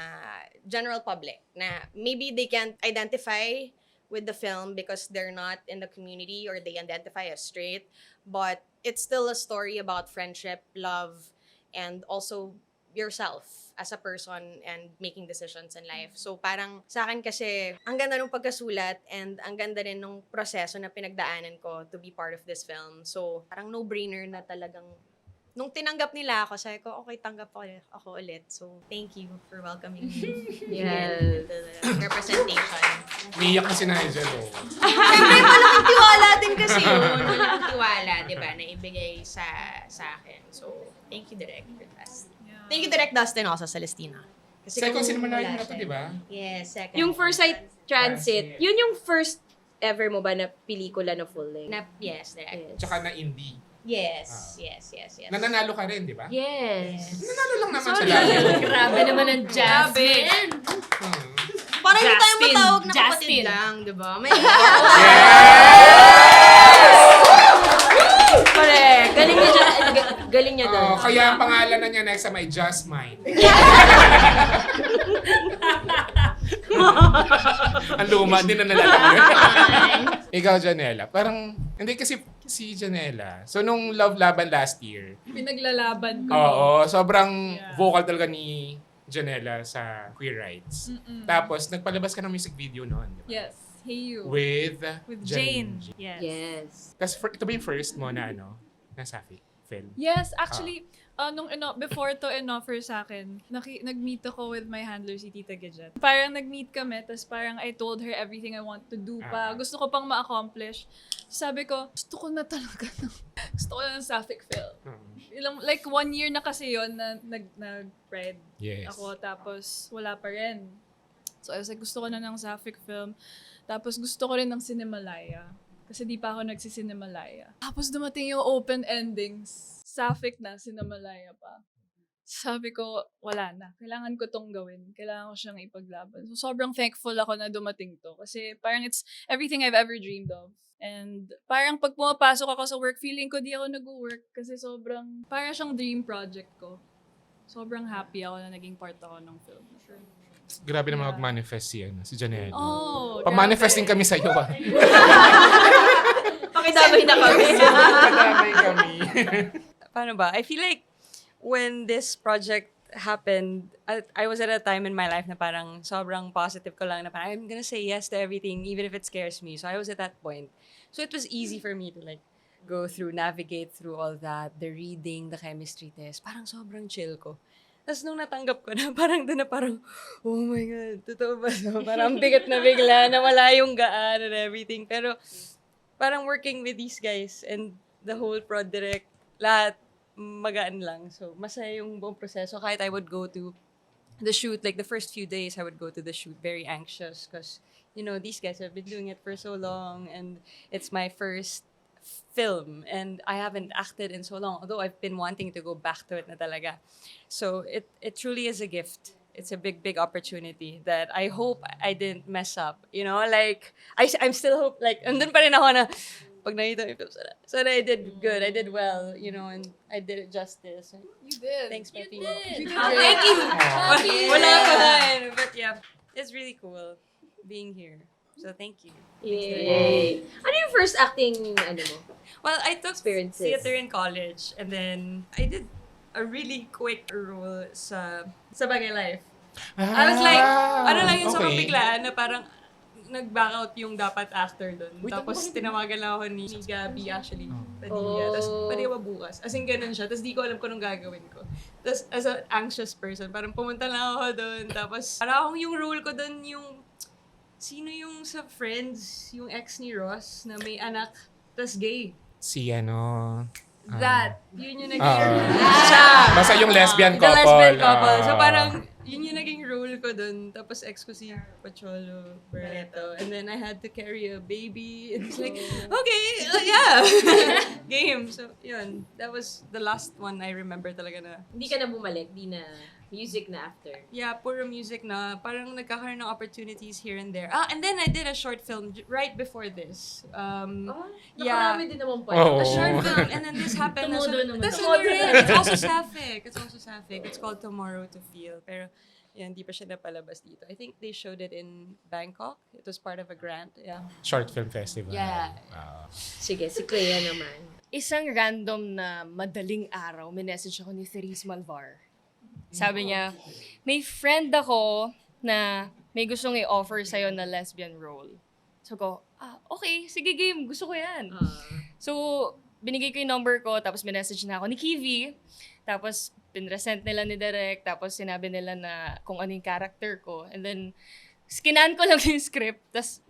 general public na maybe they can't identify with the film because they're not in the community or they identify as straight, but it's still a story about friendship, love, and also yourself as a person and making decisions in life. So parang sa akin kasi, ang ganda nung pagkasulat and ang ganda rin nung proseso na pinagdaanan ko to be part of this film. So parang no-brainer na talagang, nung tinanggap nila ako, sabi ko, okay, tanggap ako ulit. So thank you for welcoming me again to the representation. Niyak kasi na Nigel, oh. Siyempre, malaking tiwala din kasi yun. Malaking tiwala, di ba, na ibigay sa akin. So, thank you, Direk, for that. Thank you, Direk Dustin, also, Celestina. Kasi Second kung cinema wala na to, siya- di ba? Yes, second. Yung First Sight Transit, yun yung first ever mo ba na pelikula na full length? Yes, Direk. Tsaka na indie. Yes. Nananalo ka rin, di ba? Yes. Nanalo lang naman siya lagi. Grabe naman ang Jasmine. Parang hindi tayo Justin. matawag na kapatid Justin. lang, di ba? May Correct. Galing niya doon. Oh, kaya ang pangalan na niya next time ay Just Mine. Ang luma, hindi na nalalagay. Ikaw, Janela. Parang, hindi kasi si Janela. So, nung Love Laban last year, Pinaglalaban ko. oo, sobrang vocal talaga ni Janela sa queer rights. Tapos, nagpalabas ka ng music video noon. Di ba? Yes. Hey you. With Jane. Yes. Yes. Kasi ito ba yung first mo na na Safi film? Yes, actually, before to in-offer sa akin, nag-meet ako with my handler, si Tita Gadget. Parang nag-meet kami, tapos parang I told her everything I want to do pa. Gusto ko pang ma-accomplish. Sabi ko, gusto ko na ng Sapphic film. Like 1 year na kasi yon na nag-Pride Yes. ako, tapos wala pa rin. So I was like, gusto ko na ng Sapphic film. Tapos gusto ko rin ng Cinemalaya. Kasi di pa ako nagsi-Cinemalaya. Tapos dumating yung open endings. Sapphic na, Cinemalaya pa. Sabi ko, wala na. Kailangan ko tong gawin. Kailangan ko siyang ipaglaban. So sobrang thankful ako na dumating to. Kasi parang it's everything I've ever dreamed of. And parang pag pumapasok ako sa work, feeling ko di ako nag-work. Kasi parang siyang dream project ko. Sobrang happy ako na naging part ako ng film. Sure. Grabe naman mag-manifest si Janela. Oh, Pa-manifesting kami sa iyo, ah. Pakidamay na kami. Kadamay kami. Paano ba? I feel like when this project happened, I was at a time in my life na parang sobrang positive ko lang na parang I'm gonna say yes to everything even if it scares me. So I was at that point. So it was easy for me to like navigate through all that, the reading, the chemistry test. Parang sobrang chill ko. Tapos nung natanggap ko na, parang doon na parang, oh my God, totoo ba? So, parang bigat na bigla, nawala yung gaan and everything. Pero parang working with these guys and the whole prod direct, lahat magaan lang. So masaya yung buong proseso. Kahit I would go to the shoot, like the first few days, I would go to the shoot very anxious because, these guys have been doing it for so long and it's my first film and I haven't acted in so long, although I've been wanting to go back to it na talaga. So it truly is a gift. It's a big opportunity that I hope I didn't mess up. Like I'm still andun pa rin ako na pag nakita yung film, sana I did good, I did well, and I did it justice. You did. Thanks, Peppy. You did Thank you. Wala pa rin. But yeah, it's really cool being here. So thank you. Yay. Ano yung first acting, mo? Well, I took Experiences. theater in college and then I did a really quick role sa Bagay Life. I was like, yung sobrang biglaan na parang nag-back out yung dapat actor doon. Tapos tinawagan lang ako ni Gabby actually. Padilla. Tapos pwede ba bukas? As in ganun siya. Tapos di ko alam kung anong gagawin ko. Tapos as an anxious person, parang pumunta lang ako doon. Tapos parang yung role ko doon yung sino yung sa Friends, yung ex ni Ross na may anak, tas gay. Si Yun yung Basta yung lesbian couple. The lesbian couple. So parang, yun yung naging role ko dun. Tapos ex ko si Pacholo Barreto. And then I had to carry a baby. And it's like, okay, yeah. Game. So, yun. That was the last one I remember talaga na. Hindi ka na bumalik, di na music na after. Yeah, puro music na. Parang nagkakaroon ng opportunities here and there. And then I did a short film right before this. Nakarami din naman pala. Oo. A short film, and then this happened. Tumodo naman. That's Tumodo. another rin. It's also sapphic. It's called Tomorrow to Feel. Pero, yan, hindi pa siya napalabas dito. I think they showed it in Bangkok. It was part of a grant. Yeah. Short film festival. Yeah. Sige, si Clea naman. Isang random na madaling araw, minessage ako ni Therese Malvar. Sabi niya, may friend ako na may gustong i-offer sa'yo na lesbian role. So ko, okay, sige game, gusto ko yan. So, binigay ko yung number ko, tapos minessage na ako ni Kiwi. Tapos, pinresent nila ni Derek, tapos sinabi nila na kung ano yung character ko. And then, skinan ko lang yung script, tapos,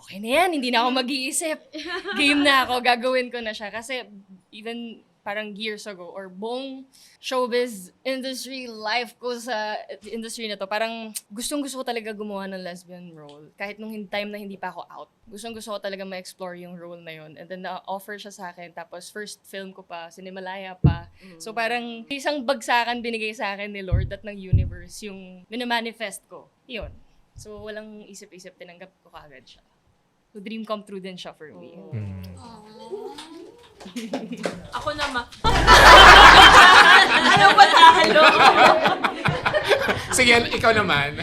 okay na yan, hindi na ako mag-iisip. Game na ako, gagawin ko na siya. Kasi, even parang years ago, or buong showbiz industry, life ko sa industry na to, parang gustong-gusto ko talaga gumawa ng lesbian role. Kahit nung time na hindi pa ako out. Gustong-gusto ko talaga ma-explore yung role na yun. And then, na-offer siya sa akin. Tapos, first film ko pa, Cinemalaya pa. So, parang isang bagsakan binigay sa akin ni Lord at ng universe, yung minamanifest ko. Yun. So, walang isip-isip, tinanggap ko kaagad siya. So, dream come true din siya for me. Ako naman. Ano ba talo? Sige, ikaw naman.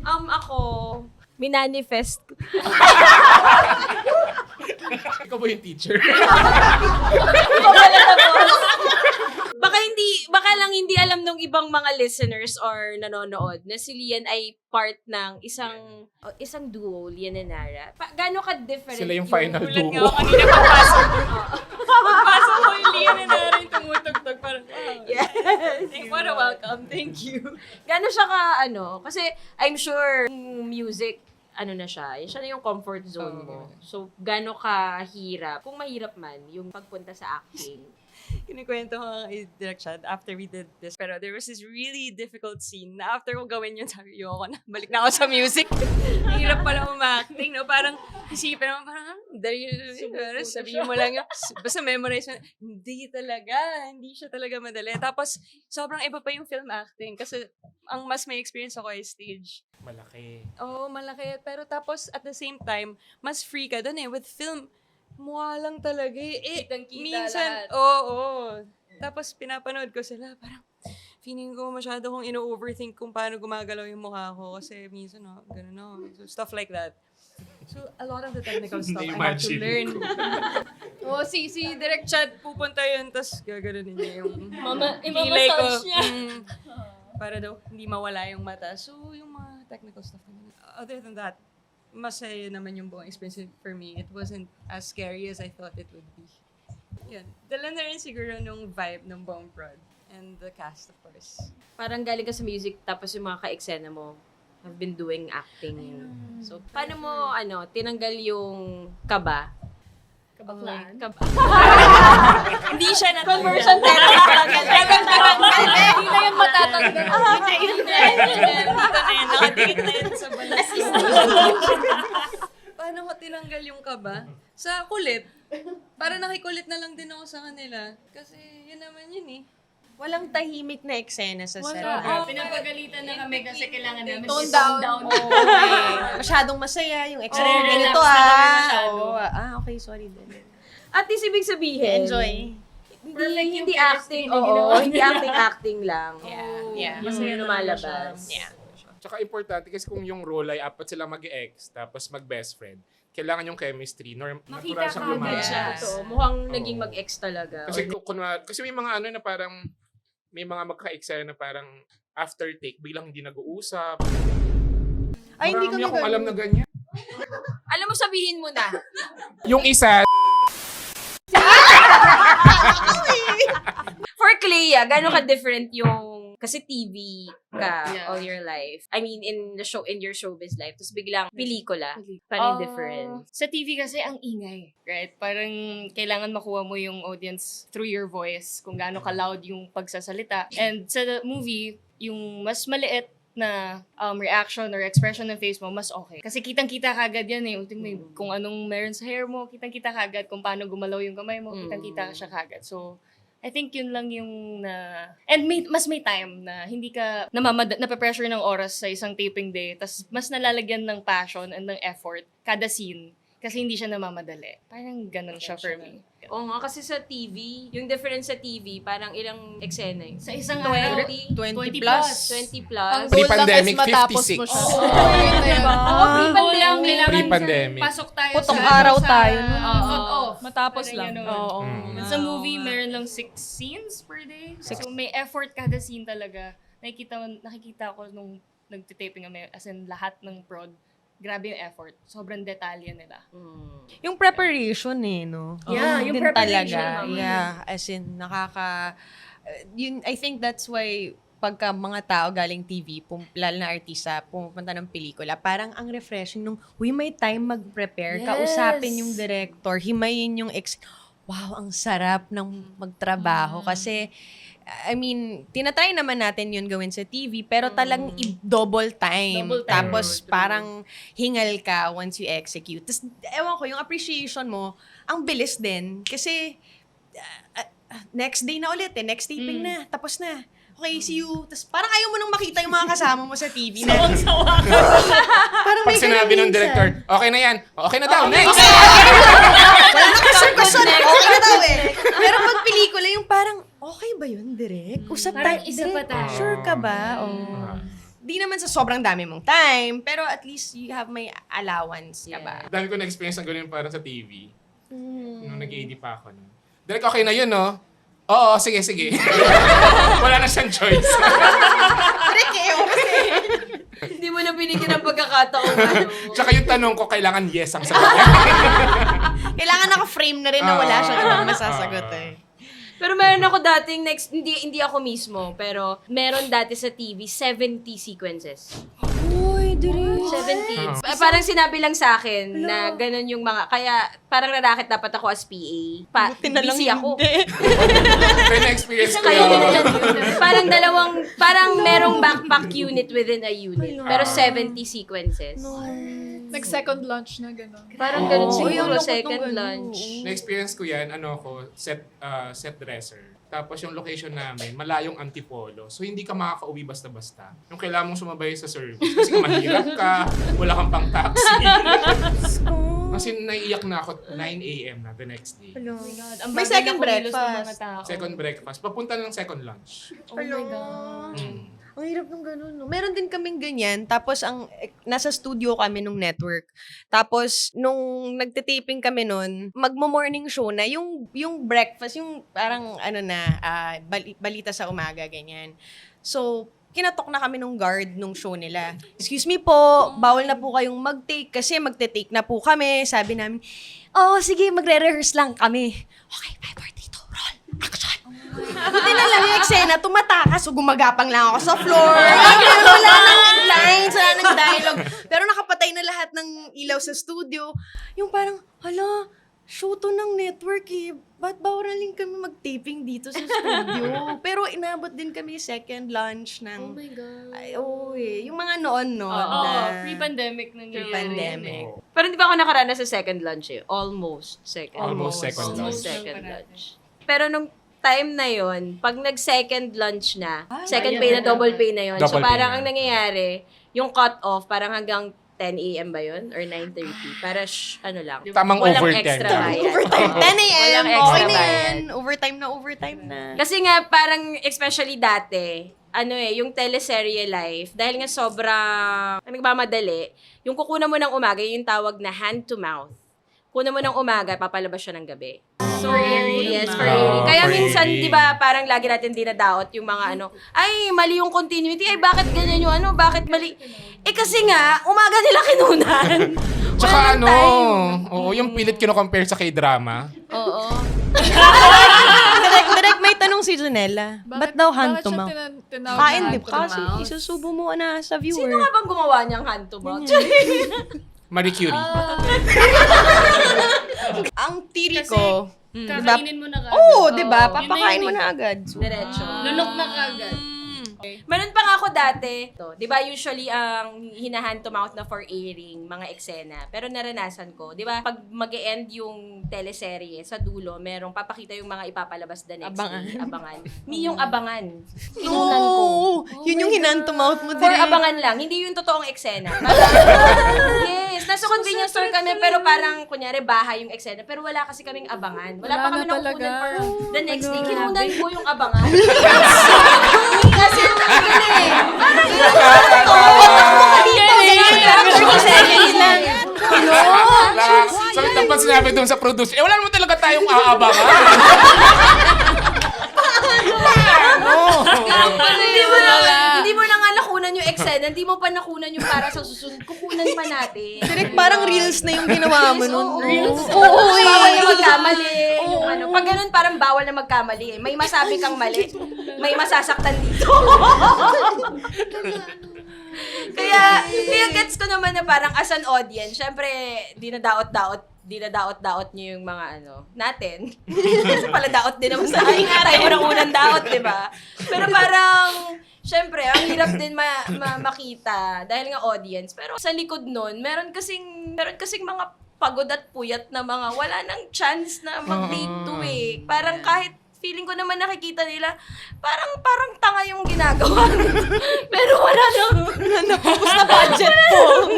Ako, minanifest. Ikaw ba yung teacher? Baka lang hindi alam ng ibang mga listeners or nanonood na si Lian ay part ng isang duo, Lian and Nara. Gaano ka different? Sila yung final Ulan nga duo. ako kanina papasok. Pagpasok ko yung Lian na narin tumutugtog. Parang, Yes. what a welcome. Thank you. Gaano siya ka, kasi I'm sure music, na siya na yung comfort zone mo. So, gaano ka hirap, kung mahirap man, yung pagpunta sa acting. Kinikwento ko nga kay Direk Chad after we did this. Pero there was this really difficult scene na after ko gawin yun, sabi ko na, balik na ako sa music. Hirap pala umacting, no? Parang isipin mo, parang, sabihin mo lang yun, basta memorize mo, hindi siya talaga madali. Tapos, sobrang iba pa yung film acting kasi ang mas may experience ako ay stage. Malaki. Oo, malaki. Pero tapos, at the same time, mas free ka dun with film, mukha lang talaga eh. Kitang-kita Minsan, lahat. oo. Tapos pinapanood ko sila, parang feeling ko masyado kong ino-overthink kung paano gumagalaw yung mukha ko. Kasi minsan, ganun. So, stuff like that. So, a lot of the technical stuff I had to learn. si Direk Chad pupunta yun, tapos gaganunin niya yung kilay ko. Imamassage niya. Para daw hindi mawala yung mata. So, yung mga technical stuff naman. Other than that, masaya naman yung buong experience for me. It wasn't as scary as I thought it would be. Yun. Dala na rin siguro nung vibe ng buong prod. And the cast, of course. Parang galing ka sa music, tapos yung mga ka-eksena mo have been doing acting. So, paano mo, tinanggal yung kaba? Kabaklaan. Hindi siya na conversion therapy. Hindi na yan matatanggal. Dito na yun. Nakadikit na yun sa balas. Paano ko tinanggal yung kaba? Sa kulit. Para nakikulit na lang din ako sa kanila. Kasi yun naman yun eh. Walang tahimik na eksena sa set. Pinapagalitan na kami kasi kailangan namin Tone i-tone down. Masyadong masaya yung eksena. Ganito relax na kami masyado. Okay, sorry din. At least ibig sabihin, Enjoy. Hindi acting, hindi acting lang. Yeah. Masaya lumalabas. Yeah. Tsaka importante kasi kung yung role ay apat sila mag-ex, tapos mag-best friend, kailangan yung chemistry, natural siyang lumalabas. Totoo. Mukhang naging mag-ex talaga. Kasi kasi may mga na parang may mga magka-eksena na parang after take biglang hindi nag-uusap. Ay, hindi kami Marami akong ganun. alam na ganyan. Alam mo, sabihin mo na. Yung isa, For Clea, gano'n ka different yung kasi TV ka Yeah. all your life. I mean, in your showbiz life. Tapos biglang pelikula. Parang different. Sa TV kasi ang ingay, right? Parang kailangan makuha mo yung audience through your voice, kung gaano ka-loud yung pagsasalita. And sa movie, yung mas maliit na reaction or expression ng face mo, mas okay. Kasi kitang-kita kagad yan eh. Ultimately, kung anong meron sa hair mo, kitang-kita kagad. Kung paano gumalaw yung kamay mo, kitang-kita siya kagad. So, I think yun lang yung and mas may time na hindi ka nape-pressure ng oras sa isang taping day. Tas mas nalalagyan ng passion and ng effort kada scene. Kasi hindi siya namamadali. Parang ganun siya for me. Oo nga, kasi sa TV, yung difference sa TV, parang ilang eksena yun. Sa isang 20 plus. 20 plus. Pre-pandemic, 56. Pre-pandemic. Pasok tayo Putong araw tayo. Matapos Parang lang. ganun. Oo. Sa movie, meron lang 6 scenes per day. So may effort kada scene talaga. Nakikita ko nung nagtitaping kami, as in lahat ng prod, grabe yung effort. Sobrang detalye nila. Yung preparation no? Yeah, yung Din preparation, talaga. mama. Yeah, as in, I think that's why pagka mga tao galing TV, lalo na artista, pumunta ng pelikula, parang ang refreshing nung, may time mag-prepare, Yes. kausapin yung director, himayin yung wow, ang sarap ng magtrabaho. Kasi, I mean, tinatry naman natin yun gawin sa TV, pero talagang double time. Double time. Tapos parang hingal ka once you execute. Tapos, ewan ko, yung appreciation mo, ang bilis din. Kasi, next day na ulit next taping na, tapos na. Okay, see you. Tapos parang ayaw mo nang makita yung mga kasama mo sa TV. Sawang-sawa ka. Parang Pag may sinabi ganun ng minsan. director, okay na yan. Okay na daw. Next! Wala na question. Okay na daw eh. Pero pag pelikula, yung parang, okay ba yun, Direk? Usap Parang tayo. isa pa Direk, tayo. sure ka ba? Di naman sa sobrang dami mong time, pero at least you have may allowance ka ba? Dami ko na-experience ng ganun parang sa TV. Nung nag-AD pa ako. No? Direk, okay na yun, no? Oo, sige. Wala na siyang choice. Direk Hindi mo na binigyan ng pagkakataon. Tsaka yung tanong ko, kailangan yes ang sagot. Kailangan naka-frame na rin na wala siyang masasagot eh. Pero meron ako dating hindi ako mismo, pero meron dati sa TV 70 sequences. Uy, Direk. 70. Parang sinabi lang sa akin na ganun yung mga, kaya parang rarakit dapat ako as PA. Buti na lang Busy ako. Kaya na-experience ko Kaya yun. parang merong backpack unit within a unit. Pero 70 sequences. Nag-second lunch na gano'n. Parang ganun Oo, siguro, yung second lungkot ng lunch. Na-experience ko yan, set dresser. Tapos yung location namin, malayong Antipolo. So hindi ka makakauwi basta-basta. Yung kailangan mong sumabay sa service. Kasi mahirap ka, wala kang pang taxi. Kasi naiiyak na ako 9 a.m. na the next day. Ang May bagal second na kumilos ng mga breakfast. tao. Second breakfast. Papunta ng second lunch. Oh my God. Ang hirap nung ganun, no? Meron din kaming ganyan. Tapos, nasa studio kami nung network. Tapos, nung nagtitaping kami nun, magmo-morning show na, yung breakfast, yung parang, balita sa umaga, ganyan. So, kinatok na kami nung guard nung show nila. Excuse me po, bawal na po kayong mag-take kasi magte-take na po kami. Sabi namin, sige, magre-rehearse lang kami. Okay, 5-4-3-2, roll, action. Buti na lang yung eksena, tumatakas, so gumagapang lang ako sa floor. Wala nang lines, wala nang dialogue. Pero nakapatay na lahat ng ilaw sa studio. Yung parang, show to ng network eh. Ba't bawaraling kami mag-taping dito sa studio? Pero inabot din kami second lunch ng... Oh my God. Yung mga noon. Pre-pandemic nangyayari. Pre-pandemic. Pero hindi pa ako nakaranas sa second lunch eh. Almost second Almost second lunch. second lunch. Pero nung time na yon, pag nag-second lunch na, second pay na, double pay na yon. So Double pay parang na. ang nangyayari, yung cut-off, parang hanggang 10 a.m. ba yun? Or 9:30? Para lang. Tamang walang overtime. extra bayad. Overtime. 10 a.m. Walang Okay extra na yan. bayad. Overtime na. Kasi nga, parang, especially dati, yung teleserye life, dahil nga sobrang nagmamadali, yung kukunan mo ng umaga, yung tawag na hand to mouth. Kunan mo ng umaga, papalabas siya ng gabi. So, yes, for airing. Kaya for minsan, airing. di ba, parang lagi natin dinadaot yung mga ay, mali yung continuity, ay, bakit ganyan yung bakit mali? Kasi nga, umaga nila kinunan. Tsaka Walang time. yung pilit kino-compare sa K-drama. Oo. Direk, may tanong si Junella. Ba't daw hand to mouth? Kain, di ba? Kasi isusubo mo na sa viewer. Sino nga bang gumawa niyang hand to mouth? Marie Curie. Ang tiri Kasi, ko, kakainin mo na kagad. Oo, di ba? Yun na Papakain yun mo eh. na agad. Diretso. Lunok na kagad. Meron pa nga ako dati. Di ba usually ang hinahan to mouth na for airing, mga eksena. Pero naranasan ko, di ba pag mag-e-end yung teleserye, sa dulo, merong papakita yung mga ipapalabas the next day. Abangan. Yung abangan. Inunan ko. Yun yung hinantumouth mo For din. abangan lang, hindi yung totoong eksena. Yes, nasa convenience store kami pero parang kunyari bahay yung eksena pero wala kasi kaming abangan. Wala pa kami nakukunan for the next day. Kinunan ko yung abangan. Kasi naman eh. Parang utak mo kanina lang. So, dapat sinabi doon sa producer, wala naman talaga tayong aabangan. Hindi mo na nga nakunan yung eksena, hindi mo pa nakunan yung para sa susunod. Kukunan pa natin. Direk, parang reels na yung ginawa mo nun. Reels? Oo, Bawal na magkamali. Yung ano, pag ganun, parang bawal na magkamali. May masabi kang mali, may masasaktan dito. kaya gets ko naman na parang as an audience, syempre, dinadaot-daot niyo yung mga natin. Kasi pala daot din naman sa akin. Tayo unang daot, di ba? Pero parang, syempre, ang hirap din makita dahil nga audience. Pero sa likod nun, meron kasing mga pagod at puyat na mga wala nang chance na mag-take to eh. Parang kahit feeling ko naman nakikita nila, parang tanga yung ginagawa. Pero wala nang Napupus na budget po.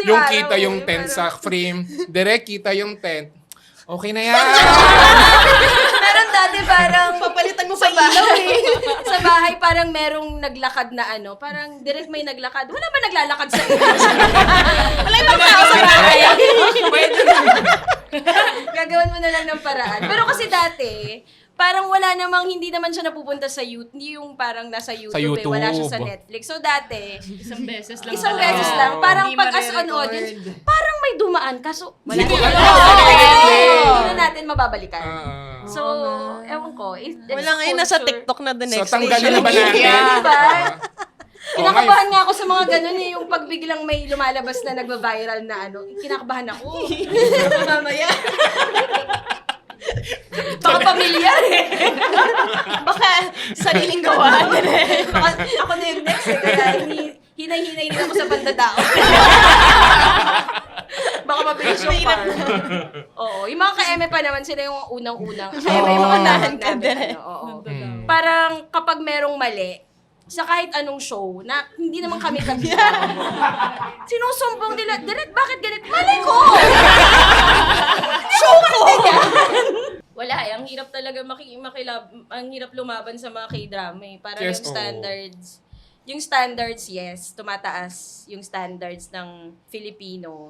Yung kita yung tent sa frame, direct kita yung tent. Okay na yan. Meron dati parang Papalitan mo sa pa ilaw bahay. Sa bahay parang merong naglakad na parang direct may naglakad. Wala ba naglalakad sa iyo? Wala ibang tao sa bahay. Gagawin mo na lang ng paraan. Pero kasi dati, parang wala namang, hindi naman siya napupunta sa YouTube. Hindi yung parang nasa YouTube, wala siya sa Netflix. So dati, Isang beses lang. Parang Hindi pag as an mare-record. audience, parang may dumaan. Kaso, wala Hindi ko na. alam. Hindi na natin mababalikan. So, ewan ko. Wala ngayon, nasa TikTok na the next So, tanggalin na ba natin? Diba? Oo, Kinakabahan nga ako sa mga ganun yung pag biglang may lumalabas na nagva-viral na kinakabahan ako. Mamaya. Baka pamilyar eh. Baka sariling gawa. Baka ako na yung next kaya hinay-hinay rin ako sa pandadao. Baka mabilis yung par. Oo. Yung mga ka-eme pa naman, sila yung unang-unang. Kaya may mga dahan namin. Oo. Parang kapag merong mali, sa kahit anong show, na hindi naman kami sinusumbong nila, direct, bakit ganit? Mali ko! Show ko! Wala ang hirap talaga ang hirap lumaban sa mga K-drama eh. Parang Yes, yung standards, yes, tumataas yung standards ng Filipino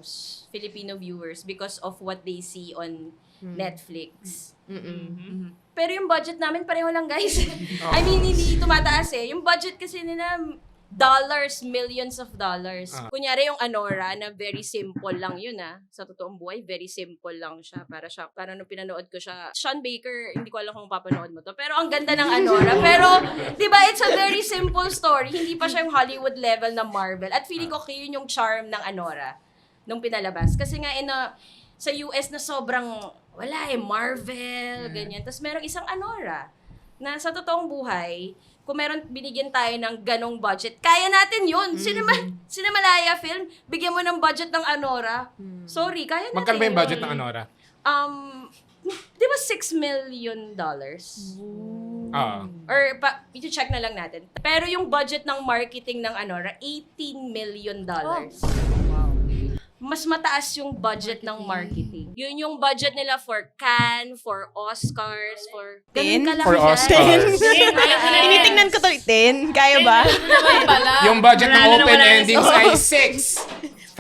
viewers because of what they see on Netflix. Pero yung budget namin pareho lang, guys. I mean, hindi tumataas eh. Yung budget kasi nila, millions of dollars. Kunyari yung Anora na very simple lang yun sa totoong buhay, very simple lang siya. Para nung pinanood ko siya, Sean Baker, hindi ko alam kung papanood mo to, pero ang ganda ng Anora. Pero, di ba, it's a very simple story. Hindi pa siya yung Hollywood level na Marvel. At feeling ko yun yung charm ng Anora nung pinalabas. Kasi nga, sa US na sobrang, wala Marvel, ganyan. Tapos merong isang Anora na sa totoong buhay, kung meron binigyan tayo ng ganong budget, kaya natin yun. Cinemalaya film, bigyan mo ng budget ng Anora. Sorry, kaya natin. Magkano ba yung budget ng Anora? Di ba $6 million? Or, i-check na lang natin. Pero yung budget ng marketing ng Anora, $18 million. Mas mataas yung budget ng marketing. Yun yung budget nila for Cannes, for Oscars, for... Ganun kalaki For yan. Oscars. Tinitingnan ko to, 10. Kaya ba? Yung budget ng open endings ay 6,000.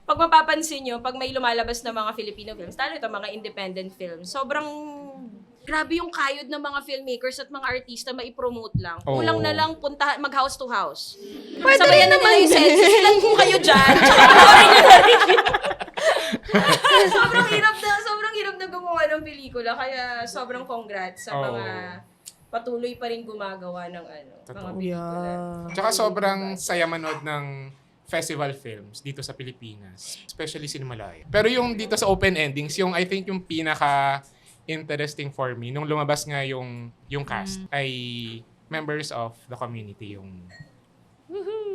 Pag mapapansin nyo, pag may lumalabas na mga Filipino films, lalo ito mga independent films, sobrang grabe yung kayod ng mga filmmakers at mga artista maipromote lang. Kulang na lang mag-house to house. Sabayan na nila yung census. Ilan po kayo dyan? Tsaka panoorin nyo na rin yun. sobrang hirap na gumawa ng pelikula. Kaya sobrang congrats sa mga patuloy pa rin gumagawa ng mga pelikula. Tsaka sobrang saya manood ng festival films dito sa Pilipinas. Especially Cinemalaya. Pero yung dito sa open endings, I think yung pinaka interesting for me, nung lumabas nga yung cast, ay members of the community yung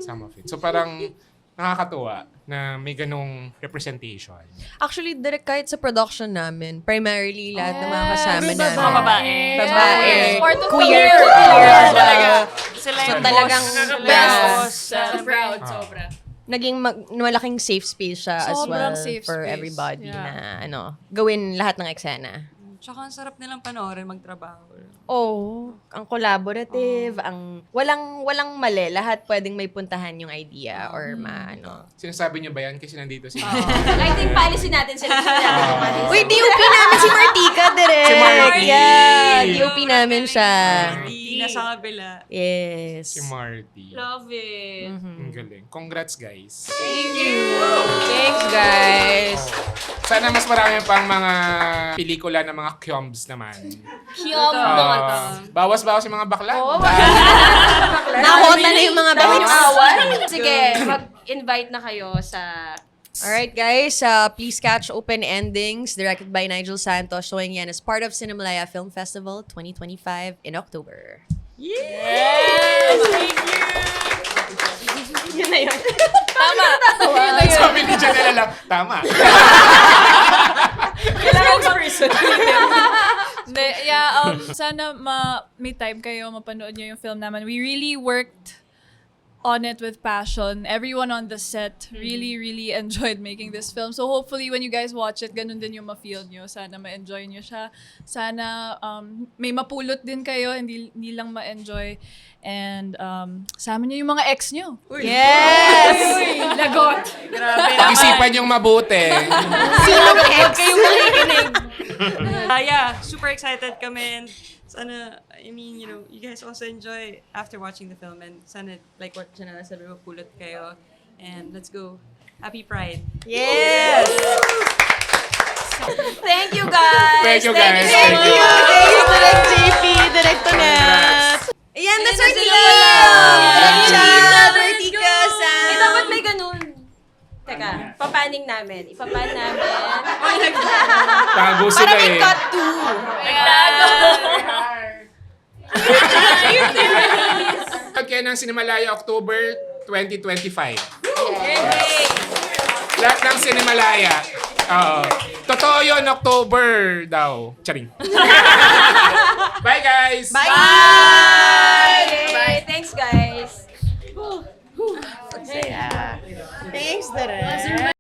some of it. So parang nakakatuwa na may ganong representation. Actually, direct kahit sa production namin, primarily lahat ng mga kasama namin. Mga babae. Babae. Part of Queer. the Queer as well. Talaga. Sila So yung talagang boss. Proud, sobra. naging malaking safe space siya as Sobrang well safe for space. everybody Yeah. na gawin lahat ng eksena. Tsaka ang sarap nilang panoorin magtrabaho. Oh, ang collaborative, ang walang mali, lahat pwedeng may puntahan yung idea or Sinasabi niyo ba yan kasi nandito si... I think policy natin sila. Wait, DOP namin si Martika, direct. Si Marty! Yeah, DOP namin siya. Hindi na sa kabila. Yes. Si Marty. Love it. Ang galing. Congrats, guys. Thanks, guys. Sana mas marami pang mga pelikula ng mga kyombs naman. Kiyom Bawas-bawas yung mga bakla. Nahota na yung mga bangs. Sige, mag-invite na kayo sa... Alright, guys. Please catch Open Endings, directed by Nigel Santos, showing yan as part of Cinemalaya Film Festival 2025 in October. Yun na yun. Sabi ni Janela lang, tama. Hindi, sana may time kayo mapanood nyo yung film naman. We really worked on it with passion. Everyone on the set really, really enjoyed making this film. So hopefully when you guys watch it, ganun din yung ma-feel nyo. Sana ma-enjoy nyo siya. Sana may mapulot din kayo, hindi lang ma-enjoy. And sama nyo yung mga ex nyo. Yes! Lagot. Grabe Pag-isipan yung mabuti. Huwag kayong makikinig. Yeah, super excited kami. And sana, I mean, you guys also enjoy after watching the film. And sana, like what Janela said, mapulot kayo. And let's go. Happy Pride. Yes! Thank you, guys. Thank you, guys. Thank you! Thanks, Direct JP, Direct Tonet. Ayan, that's our team! Chad, Martika, Sam. Eh, dapat may ganun. Teka, papaning namin. Ipapan namin. Tago sila Para may eh. cut to. Kaya ng Cinemalaya October 2025. Lahat ng Cinemalaya. Totoo yun, October daw. Charing. Bye, guys! Bye! Bye! Thanks, guys. Thanks, Direct.